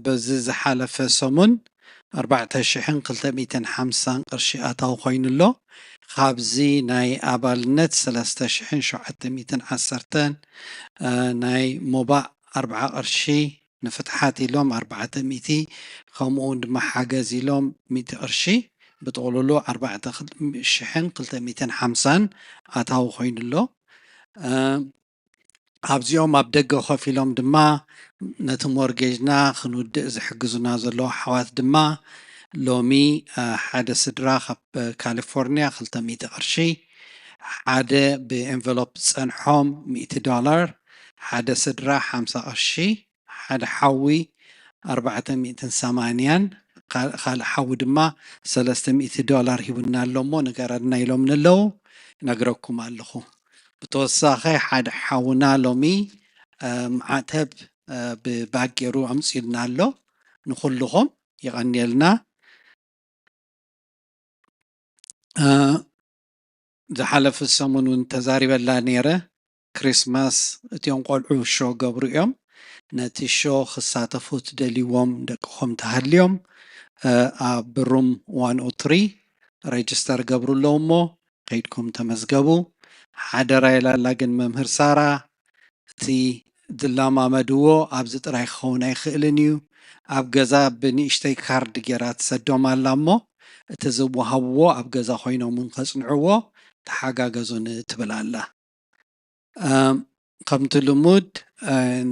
በዚ ዝሓለፈ ሰሙን 4,250 ቅርሺ ኣታዊ ኮይኑ ኣሎ ካብዚ ናይ ኣባልነት 3,710 ናይ ሞባእ 40 ቅርሺ ንፍትሓት ኢሎም 400 ከምኡውን ድማ ሓገዝ ኢሎም 100 ቅርሺ ብጥቕልሉ 4,250 ኣታዊ ኮይኑ ኣሎ ኣብዚኦም ኣብ ደገ ኮፍ ኢሎም ድማ ነቲ ሞርጌጅና ክንውድእ ዝሕግዙና ዘለዉ ኣሕዋት ድማ ሎሚ ሓደ ስድራ ካብ ካሊፎርኒያ 200 ቅርሺ ሓደ ብኤንቨሎፕ ፀንሖም $100 ሓደ ስድራ 50 ቅርሺ ሓደ ሓዊ 480 ካልእ ሓዊ ድማ $300 ሂቡና ኣሎሞ ነገረና ኢሎም ንለው ነግረኩም ኣለኹ ብተወሳኺ ሓደ ሓውና ሎሚ ማዕተብ ብባግ ገይሩ ኣምፂልና ኣሎ ንኩልኹም ይቐኒየልና ዝሓለፈ ሰሙን እውን ተዛሪበላ ነይረ ክሪስማስ እትዮም ቆልዑ ሾ ገብሩ እዮም ነቲ ሾ ክሳተፉ ትደልይዎም ደቅኹም ተሃልዮም ኣብ ብሩም 103 ሬጅስተር ገብሩ ኣለዎ እሞ ከይድኩም ተመዝገቡ ሓደራ ኢላላ ግን መምህር ሳራ እቲ ዝለማመድዎ ኣብዚ ጥራይ ክኸውን ኣይክእልን እዩ ኣብ ገዛ ብንእሽተይ ካርድ ጌራ ትሰዶም ኣላ እሞ እቲ ዝወሃብዎ ኣብ ገዛ ኮይኖም እውን ከፅንዕዎ ተሓጋገዙን ትብል ኣላ ከምቲ ልሙድ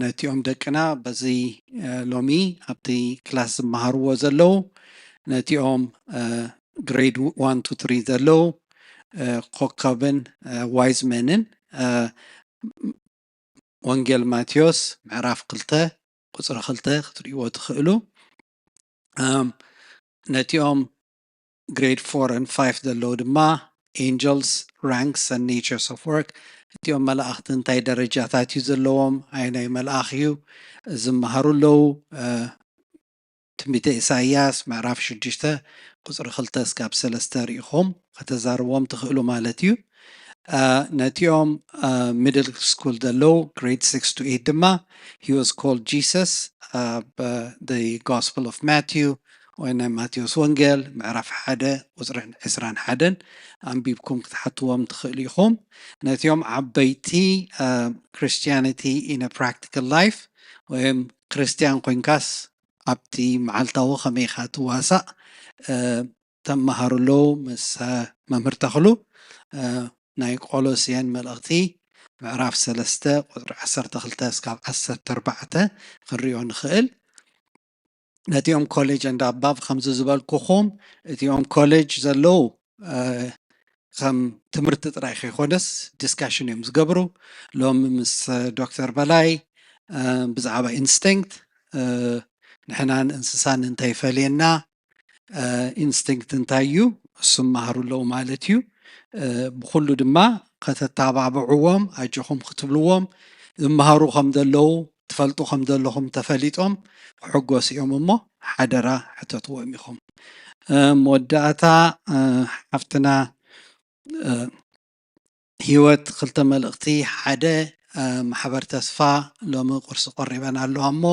ነቲኦም ደቅና በዚ ሎሚ ኣብቲ ክላስ ዝመሃርዎ ዘለው ነቲኦም ግሬድ 1-3 ዘለው ኮከብን ዋይዝመንን ወንጌል ማቴዎስ ምዕራፍ 2 ቁፅሪ 2 ክትሪእዎ ትኽእሉ ነቲኦም ግሬድ 4-5 ዘለው ድማ ኤንጀልስ ራንክስ and natures of work እቲኦም መላእኽቲ እንታይ ደረጃታት እዩ ዘለዎም ናይ መልኣኽ እዩ ዝመሃሩ ኣለው ትንቢተ ኢሳይያስ ምዕራፍ 6 ቁፅሪ 2-3 ሪኢኹም ከተዛርቦም ትኽእሉ ማለት እዩ ነቲኦም ሚድል ስኩል ዘለው ግሬድ 6-8 ድማ he was called Jesus the gospel of Matthew ወይ ናይ ማቴዎስ ወንጌል ምዕራፍ 1 ቁፅሪ 21 ኣንቢብኩም ክትሓትዎም ትኽእሉ ኢኹም ነቲኦም ዓበይቲ Christianity in a practical life ወይ ክርስቲያን ኮንካስ ኣብቲ መዓልታዊ ከመይ ኢኻ ትዋሳእ ተመሃሩ ኣለው ምስ መምህር ተኽሉ ናይ ቆሎስያን መልእኽቲ ምዕራፍ 3 ቁፅሪ 12-14 ክንሪኦ ንኽእል ነቲኦም ኮሌጅ እንዳባብ ከምዚ ዝበልኩኹም እቲኦም ኮሌጅ ዘለው ከም ትምህርቲ ጥራይ ከይኮነስ ዲስካሽን እዮም ዝገብሩ ሎሚ ምስ ዶክተር በላይ ብዛዕባ ኢንስቲንክት ንሕናን እንስሳን እንታይ ፈልየና ኢንስቲንክት እንታይ እዩ እሱ መሃሩ ኣለዉ ማለት እዩ ብኩሉ ድማ ከተተባብዕዎም ኣጅኹም ክትብልዎም ዝመሃሩ ከም ዘለዉ ትፈልጡ ከም ዘለኹም ተፈሊጦም ክሕጎስ እዮም እሞ ሓደራ ሕተትዎም ኢኹም መወዳእታ ሓፍትና ሂወት ክልተ መልእኽቲ ሓደ ማሕበር ተስፋ ሎሚ ቁርሲ ቀሪበና ኣለዋ እሞ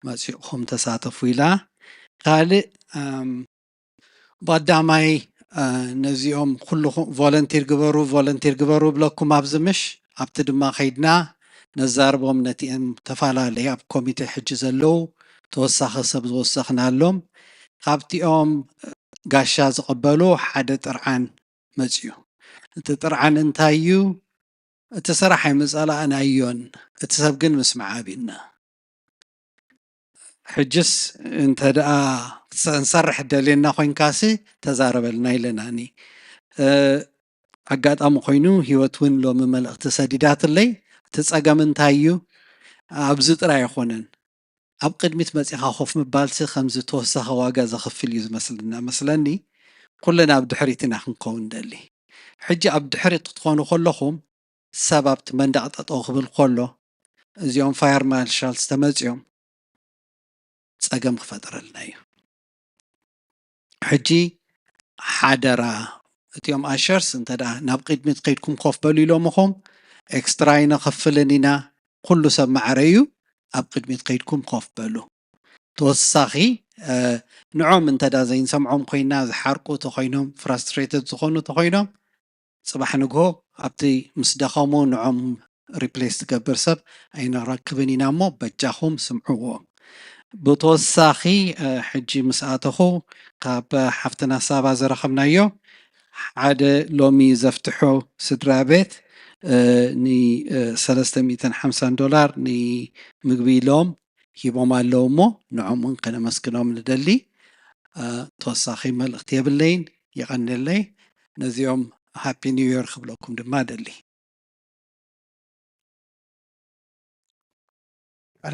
መፂኹም ተሳተፉ ኢላ ካልእ ብቀዳማይ ነዚኦም ኩልኩም ቮለንቲር ግበሩ ብለኩም ኣብ ዝምሽ ኣብቲ ድማ ከይድና ነዛርቦም ነቲኦም ተፈላለየ ኣብ ኮሚቴ ሕጂ ዘለው ተወሳኺ ሰብ ዝወሰኽናሎም ካብቲኦም ጋሻ ዝቕበሉ ሓደ ጥርዓን መፅዩ እቲ ጥርዓን እንታይ እዩ እቲ ስራሕ ኣይምፀላእናዮን እቲ ሰብ ግን ምስ መዓቢና ሕጅስ እንተ ደኣ እንሰርሕ ደልየና ኮንካሲ ተዛረበልና ኢለናኒ ኣጋጣሚ ኮይኑ ሂወት እውን ሎሚ መልእኽቲ ሰዲዳትለይ እቲ ፀገም እንታይ እዩ ኣብዚ ጥራይ ኣይኮነን ኣብ ቅድሚት መፂኻ ኮፍ ምባልሲ ከምዚ ተወሳኺ ዋጋ ዘኽፍል እዩ ዝመስልና መስለኒ ኩልና ኣብ ድሕሪት ኢና ክንከውን ደሊ ሕጂ ኣብ ድሕሪት ክትኮኑ ከለኹም ሰብ ኣብቲ መንደቕ ጠጠው ክብል ከሎ እዚኦም ፋየር ማርሻል ዝተመፅኦም ፀገም ክፈጥረልና እዩ ሕጂ ሓደራ እቲኦም ኣሸርስ እንተ ደኣ ናብ ቅድሚት ከይድኩም ኮፍ በሉ ኢሎም ኢኹም ኤክስትራ ይነኸፍልን ኢና ኩሉ ሰብ ማዕረ እዩ ኣብ ቅድሚት ከይድኩም ኮፍ በሉ ተወሳኺ ንዖም እንተ ደኣ ዘይንሰምዖም ኮይና ዝሓርቁ ተኮይኖም ፍራስትሬትድ ዝኾኑ ተኮይኖም ፅባሕ ንግሆ ኣብቲ ምስ ደኸሙ ንዖም ሪፕሌስ ትገብር ሰብ ኣይንረክብን ኢና እሞ በጃኹም ስምዕዎም ብተወሳኺ ሕጂ ምስ ኣተኹ ካብ ሓፍትና ሳባ ዝረኸብናዮ ሓደ ሎሚ ዘፍትሖ ስድራ ቤት $350 ንምግቢ ኢሎም ሂቦም ኣለዉ እሞ ንዖም እውን ከነመስግኖም ንደሊ ተወሳኺ መልእኽቲ የብለይን ይቐኒለይ ነዚኦም ሃፒ ኒው ይር ክብለኩም ድማ ደሊ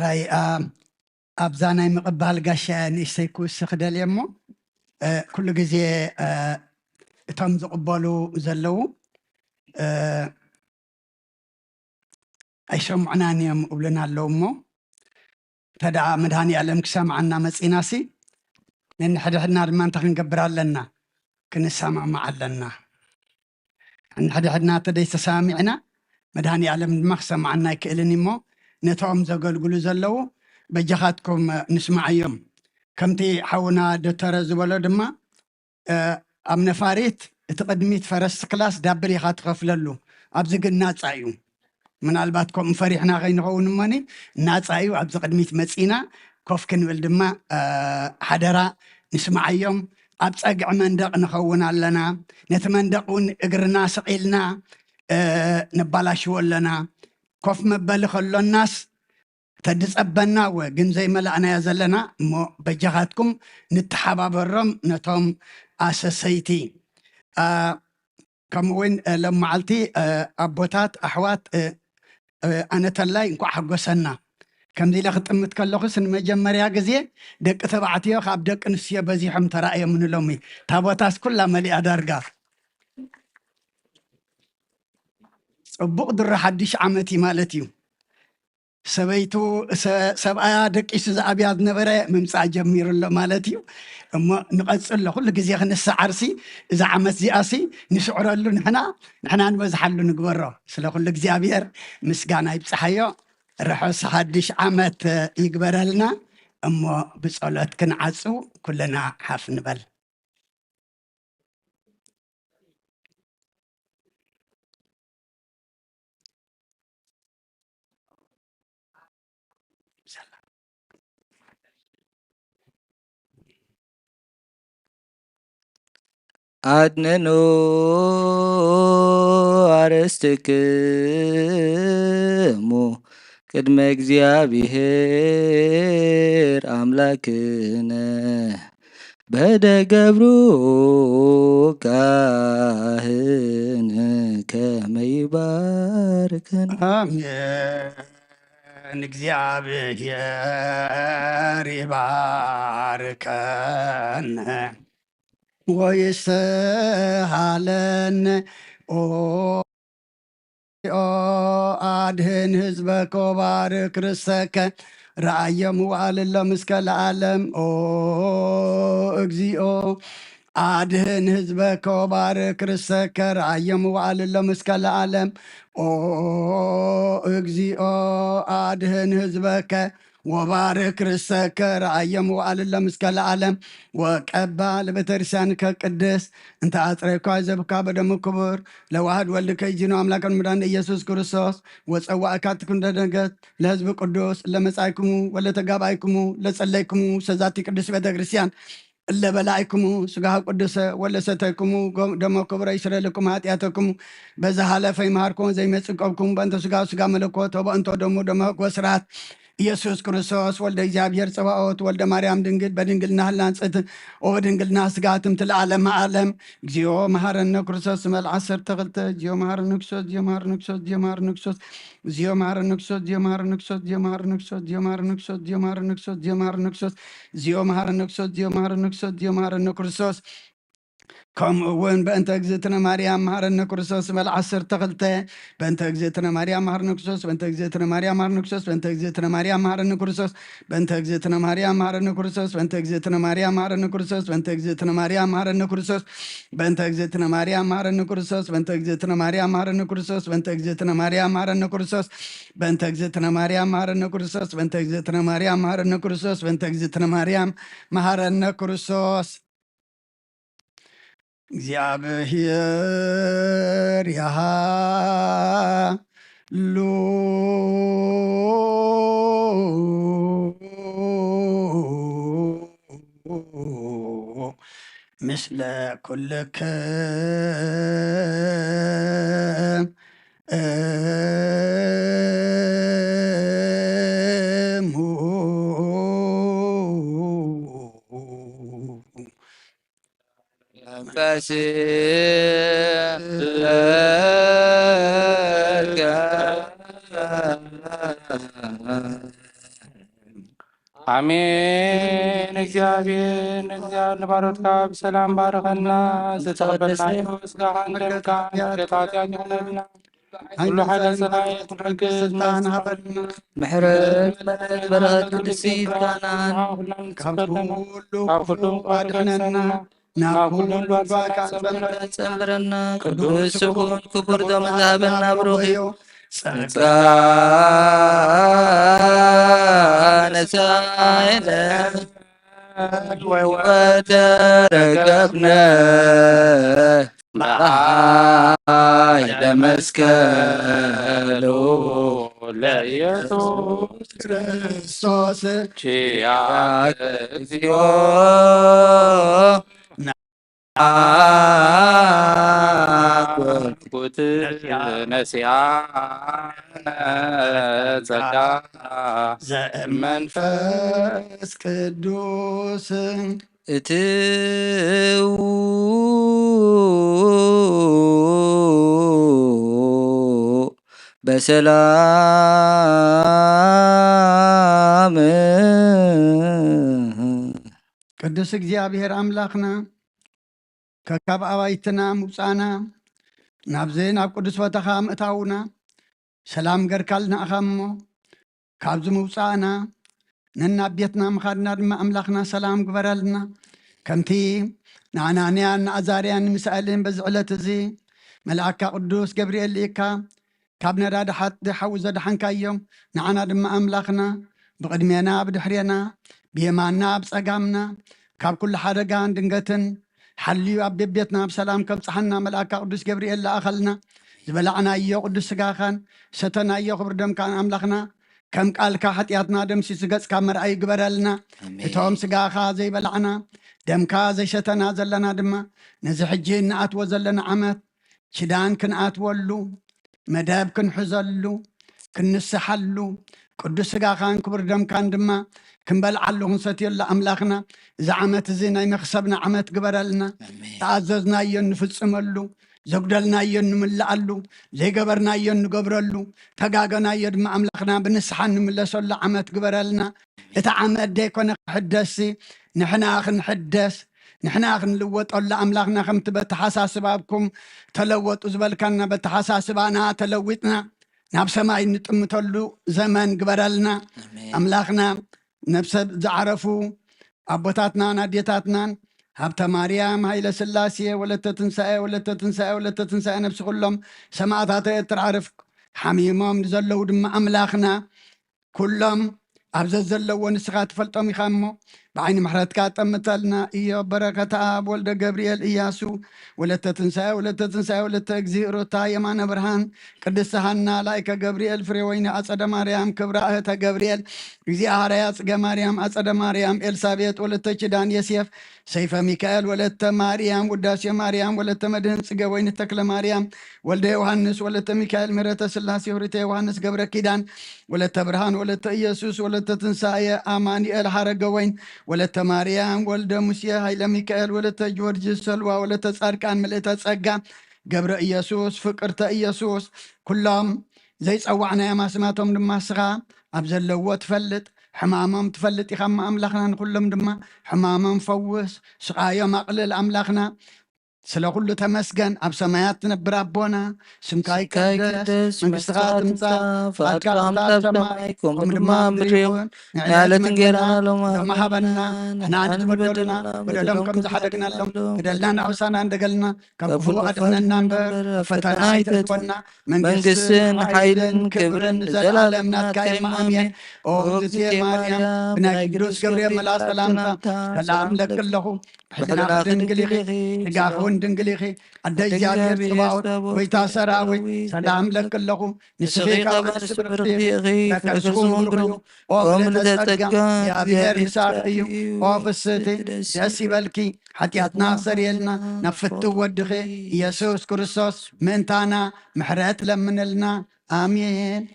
ራይ ኣብዛ ናይ ምቕባል ጋሻ ንእሽተይ ክውስኽ ደልየ እሞ ኩሉ ግዜ እቶም ዝቕበሉ ዘለው ኣይሰምዑናን እዮም እብሉና ኣለዉ እሞ ተደኣ መድሃኒ ዓለም ክሰምዓና መፂናሲ ነንሕድሕድና ድማ እንታይ ክንገብር ኣለና ክንሰማማዕ ኣለና ንሕድሕድና ተደይ ተሰሚዕና መድሃኒ ዓለም ድማ ክሰምዓና ይክእልን እሞ ነቶም ዘገልግሉ ዘለው በጃኻትኩም ንስማዕ እዮም ከምቲ ሓውና ዶክተር ዝበሎ ድማ ኣብ ነፋሪት እቲ ቅድሚት ፈረስቲ ክላስ ዳብል ኢኻ ትኸፍለሉ ኣብዚ ግን ናፃ እዩ ምናልባት ከምኡ ፈሪሕና ከይንኸውን እሞኒ ናፃ እዩ ኣብዚ ቅድሚት መፂና ኮፍ ክንብል ድማ ሓደራ ንስማዕ እዮም ኣብ ፀግዒ መንደቕ ንኸውን ኣለና ነቲ መንደቕ እውን እግርና ስቂልና ነባላሽዎ ኣለና ኮፍ መበሊ ከሎናስ ተድፀበና ግን ዘይመላእናዮ ዘለና እሞ በጃኻትኩም ንተሓባበሮም ነቶም ኣሰሰይቲ ከምኡውን ሎም መዓልቲ ኣቦታት ኣሕዋት ኣነተላይ እንኳዕ ሓጎሰና ከምዚ ኢለ ክጥምት ከለኹስ ንመጀመርያ ግዜ ደቂ ተባዕትዮ ካብ ደቂ ኣንስትዮ በዚሖም ተራእዮም ንሎሚ ታቦታስ ኩላ መሊኣ ዳርጋ ፅቡቕ ድሮ 1 ዓመት ማለት እዩ ሰበይቱ ሰብኣያ ደቂሱ ዝኣብያ ዝነበረ ምምፃእ ጀሚሩ ኣሎ ማለት እዩ እሞ ንቐፅሎ ኩሉ ግዜ ክንሰዓርሲ እዛ ዓመት እዚኣሲ ንስዕረሉ ንሕና ንበዝሓሉ ንግበሮ ስለ ኩሉ እግዚኣብሔር ምስጋና ይብፅሓዮ ርሑስ 1 ዓመት ይግበረልና እሞ ብፀሎት ክንዓፁ ኩልና ሓፍ ንበል አድነኖ አርስትክሙ ቅድመ እግዚአብሔር አምላክነ በደገብሩ ካህን ከመይባርከን አሜን። እግዚአብሔር ይባርከን። ወይስሃለነ አድህን ህዝበከ ወባርክ ርሰከ ረአየ ምዋዕል ለምስከ ለዓለም እግዚኦ አድህን ህዝበከ ወባርክ ርሰከ ረአየ ምዋዕል ለምስከ ለዓለም እግዚኦ አድህን ህዝበከ ወባርክ ርሰከ ረአየ ምዋዕል ለምስከ ለዓለም ወቀባ ለቤተክርስቲያንከ ቅድስ እንተ አጽረይኳ ዘብካ በደሙ ክቡር ለዋህድ ወልድከ ይጂኖ አምላከን መድኃኒነ ኢየሱስ ክርስቶስ ወፀዋእካ ትኩንደ ደንገት ለህዝብ ቅዱስ ለመጻይክሙ ወለተጋባይክሙ ለጸለይክሙ ሰዛቲ ቅዱስ ቤተክርስቲያን እለበላይክሙ ስጋሃ ቅዱሰ ወለሰተይክሙ ደሞ ክቡረ ይስረልክሙ ኃጢአተክሙ በዛ ሃለፈ ይምሃርኩም ዘይመጽቀብኩም በእንተ ስጋ ስጋ መለኮት ወበእንቶ ደሞ ደሞ ወስራት ኢየሱስ ክርስቶስ ወልደ እግዚአብሔር ጽባኦት ወልደ ማርያም ድንግል በድንግልና ህላንጽት ወበድንግልና ስጋትም ትለዓለም ዓለም እግዚኦ መሐረነ ክርስቶስ መል 12 እግዚኦ መሐረነ ክርስቶስ እግዚኦ መሐረነ ክርስቶስ እግዚኦ መሐረነ ክርስቶስ እግዚኦ መሐረነ ክርስቶስ እግዚኦ መሐረነ ክርስቶስ እግዚኦ መሐረነ ክርስቶስ እግዚኦ መሐረነ ክርስቶስ እግዚኦ መሐረነ ክርስቶስ እግዚኦ መሐረነ ክርስቶስ እግዚኦ መሐረነ ክርስቶስ እግዚኦ መሐረነ ክርስቶስ እግዚኦ መሐረነ ክርስቶስ ከምኡውን በእንተ እግዝእትነ ማርያም መሐረነ ክርስቶስ መል 12 በእንተ እግዝእትነ ማርያም መሐረነ ክርስቶስ በእንተ እግዝእትነ ማርያም መሐረነ ክርስቶስ በእንተ እግዝእትነ ማርያም መሐረነ ክርስቶስ በእንተ እግዝእትነ ማርያም መሐረነ ክርስቶስ በእንተ እግዝእትነ ማርያም መሐረነ ክርስቶስ በእንተ እግዝእትነ ማርያም መሐረነ ክርስቶስ በእንተ እግዝእትነ ማርያም መሐረነ ክርስቶስ በእንተ እግዝእትነ ማርያም መሐረነ ክርስቶስ በእንተ እግዝእትነ ማርያም መሐረነ ክርስቶስ በእንተ እግዝእትነ ማርያም መሐረነ ክርስቶስ በእንተ እግዝእትነ ማርያም መሐረነ ክርስቶስ በእንተ እግዝእትነ ማርያም መሐረነ ክርስቶስ እግዚአብሔር ያሃሉ ምስለ ኩልክም አሜን። እግዚአብሔር ንባሮትካ ብሰላም ባረኸና ዝተቀበልናዮ ስጋኻን ደምካን ኃጢአት ይሆነልና ኩሉ ሓደ ሰናይ ክንሕግዝ ስልጣንሃበልና ምሕረት በረኸት ቅድሲት ካናን ካብ ኩሉ አድነና ናብ ኩሉ ጸምረና ቅዱስ ይኹን ክቡር ተመዛበልና ብሩኽ እዩ ጸጋ ነሳይነ ወተረከብነ ለመስቀሉ ለኢየሱስ ክርስቶስ ቺያከ እግዚኦ ኩት ነሲያነ ጸጋ ዘመንፈስ ቅዱስ እትው በሰላም ቅዱስ እግዚአብሔር አምላኽና ከካብ ኣባይትና ምውፃና ናብዚ ናብ ቅዱስ ቦታኻ ምእታውና ሰላም ገርካልና ኢኻ እሞ ካብዚ ምውፃእና ነናብ ቤትና ምኻድና ድማ ኣምላኽና ሰላም ግበረልና ከምቲ ንኣናንያን ንኣዛርያን ንምስኣልን በዚ ዕለት እዚ መልኣካ ቅዱስ ገብርኤል ኢካ ካብ ነዳድሓት ሓዊ ዘድሓንካዮም ንዓና ድማ ኣምላኽና ብቅድሜና ብድሕርና ብየማንና ብፀጋምና ካብ ኩሉ ሓደጋን ድንገትን ሓልዩ ኣብ ቤቤትና ብሰላም ከብፅሓና መልኣካ ቅዱስ ገብርኤል ለኣኸልና ዝበላዕናዮ ቅዱስ ስጋኻን ሰተናዮ ክብሪ ደምካን ኣምላኽና ከም ቃልካ ሓጢኣትና ደምሲሱ ገጽካ መርኣይ ግበረልና እቶም ስጋኻ ዘይበላዕና ደምካ ዘይሰተና ዘለና ድማ ነዚ ሕጂ ንኣትዎ ዘለና ዓመት ችዳን ክንኣትወሉ መደብ ክንሕዘሉ ክንስሓሉ ቅዱስ ስጋኻን ክብሪ ደምካን ድማ ክንበልዓሉ ክንሰትየሉ ኣምላኽና እዚ ዓመት እዚ ናይ መክሰብና ዓመት ግበረልና ተኣዘዝናዮ ንፍፅመሉ ዘጉደልናዮ ንምልኣሉ ዘይገበርናዮ ንገብረሉ ተጋገናዮ ድማ ኣምላኽና ብንስሓ ንምለሰሉ ዓመት ግበረልና እቲ ዓመት ደይኮነ ክሕደስ ንሕና ክንሕደስ ንሕና ክንልወጠሉ ኣምላኽና ከምቲ በተሓሳስባብኩም ተለወጡ ዝበልካና በተሓሳስባና ተለዊጥና ናብ ሰማይ ንጥምተሉ ዘመን ግበረልና ኣምላኽና ነብሰብ ዝዓረፉ ኣቦታትናን ኣዴታትናን ሃብተ ማርያም ሃይለ ስላሴ ወለተ ትንሳኤ ወለተ ትንሳኤ ወለተ ትንሳኤ ነብሲ ኩሎም ሰማዕታት ኤርትራ ዓርፍ ሓሚሞም ንዘለዉ ድማ ኣምላኽና ኩሎም ኣብዘ ዘለዎ ንስኻ ትፈልጦም ኢኻ እሞ ብዓይኒ ምሕረትካ ጠምተልና እዮ በረከተ ኣብ ወልደ ገብርኤል እያሱ ወለተ ትንሳኤ ወለተ ትንሳኤ ወለተ እግዚእ ሮታ የማነ ብርሃን ቅድስቲ ሃና ላይከ ገብርኤል ፍሬ ወይኒ ኣጸደ ማርያም ክብራ እህተ ገብርኤል እግዚእ ሃረያ ጽገ ማርያም ኣጸደ ማርያም ኤልሳቤጥ ወለተ ኪዳን ዮሴፍ ሰይፈ ሚካኤል ወለተ ማርያም ውዳሴ ማርያም ወለተ መድህን ጽገ ወይኒ ተክለ ማርያም ወልደ ዮሐንስ ወለተ ሚካኤል ምሕረተ ስላሴ ወሪተ ዮሐንስ ገብረ ኪዳን ወለተ ብርሃን ወለተ ኢየሱስ ወለተ ትንሳኤ አማኑኤል ሐረገ ወይን ወለተ ማርያም ወልደ ሙሴ ሃይለ ሚካኤል ወለተ ጊዮርጊስ ሰልዋ ወለተ ጻድቃን ምልእተ ጸጋ ገብረ ኢየሱስ ፍቅርተ ኢየሱስ ኩሎም ዘይጸዋዕናዮ ማስማቶም ድማ ስኻ ኣብ ዘለዎ ትፈልጥ ሕማሞም ትፈልጥ ኢኻ እማ ኣምላኽና ንኩሎም ድማ ሕማሞም ፈውስ ስቃዮም ኣቕልል ኣምላኽና ስለ ኩሉ ተመስገን ኣብ ሰማያት ትነብር ኣቦና ስምካ ይቀደስ መንግስትኻ ትምጻእ ፈቃድካ ኣብ ሰማይ ከምኡ ድማ ምድሪ ይኹን ንዕለት እንጀራና ሎማ ሃበና ንሕና ንትበደሉና በደሎም ከም ዝሓደግናሎም በደልና ንዕውሳና እንደገልና ካብ ክፉ ኣድሕነና እምበር ፈተና ኣይተትወና መንግስትን ሓይልን ክብርን ዘለኣለም ናትካ ኢማ ኣሜን ኦ እግዝእትየ ማርያም ብናይ ቅዱስ ገብርኤል መልኣክ ሰላምታ ሰላም ለክ ኣለኹ ብሕድና ድንግል ኢኺ ስጋኽ እውን ድንግል ኢኺ ኣደ እግዚኣብሔር ጽባኦት ጎይታ ሰራዊት ሰላም ለክ ኣለኹ ንስኺ ካብ ቅድስቲ ብርክቲ ኢኺ ተቀድስኩም ብርክዩ ኦ ምልዕተ ጸጋ እግዚኣብሔር ምሳኽ እዩ ኦ ፍስቲ ደስ ይበልኪ ሓጢኣትና ክሰርየልና ናብ ፍትው ወድኺ ኢየሱስ ክርስቶስ ምእንታና ምሕረት ለምንልና ኣሜን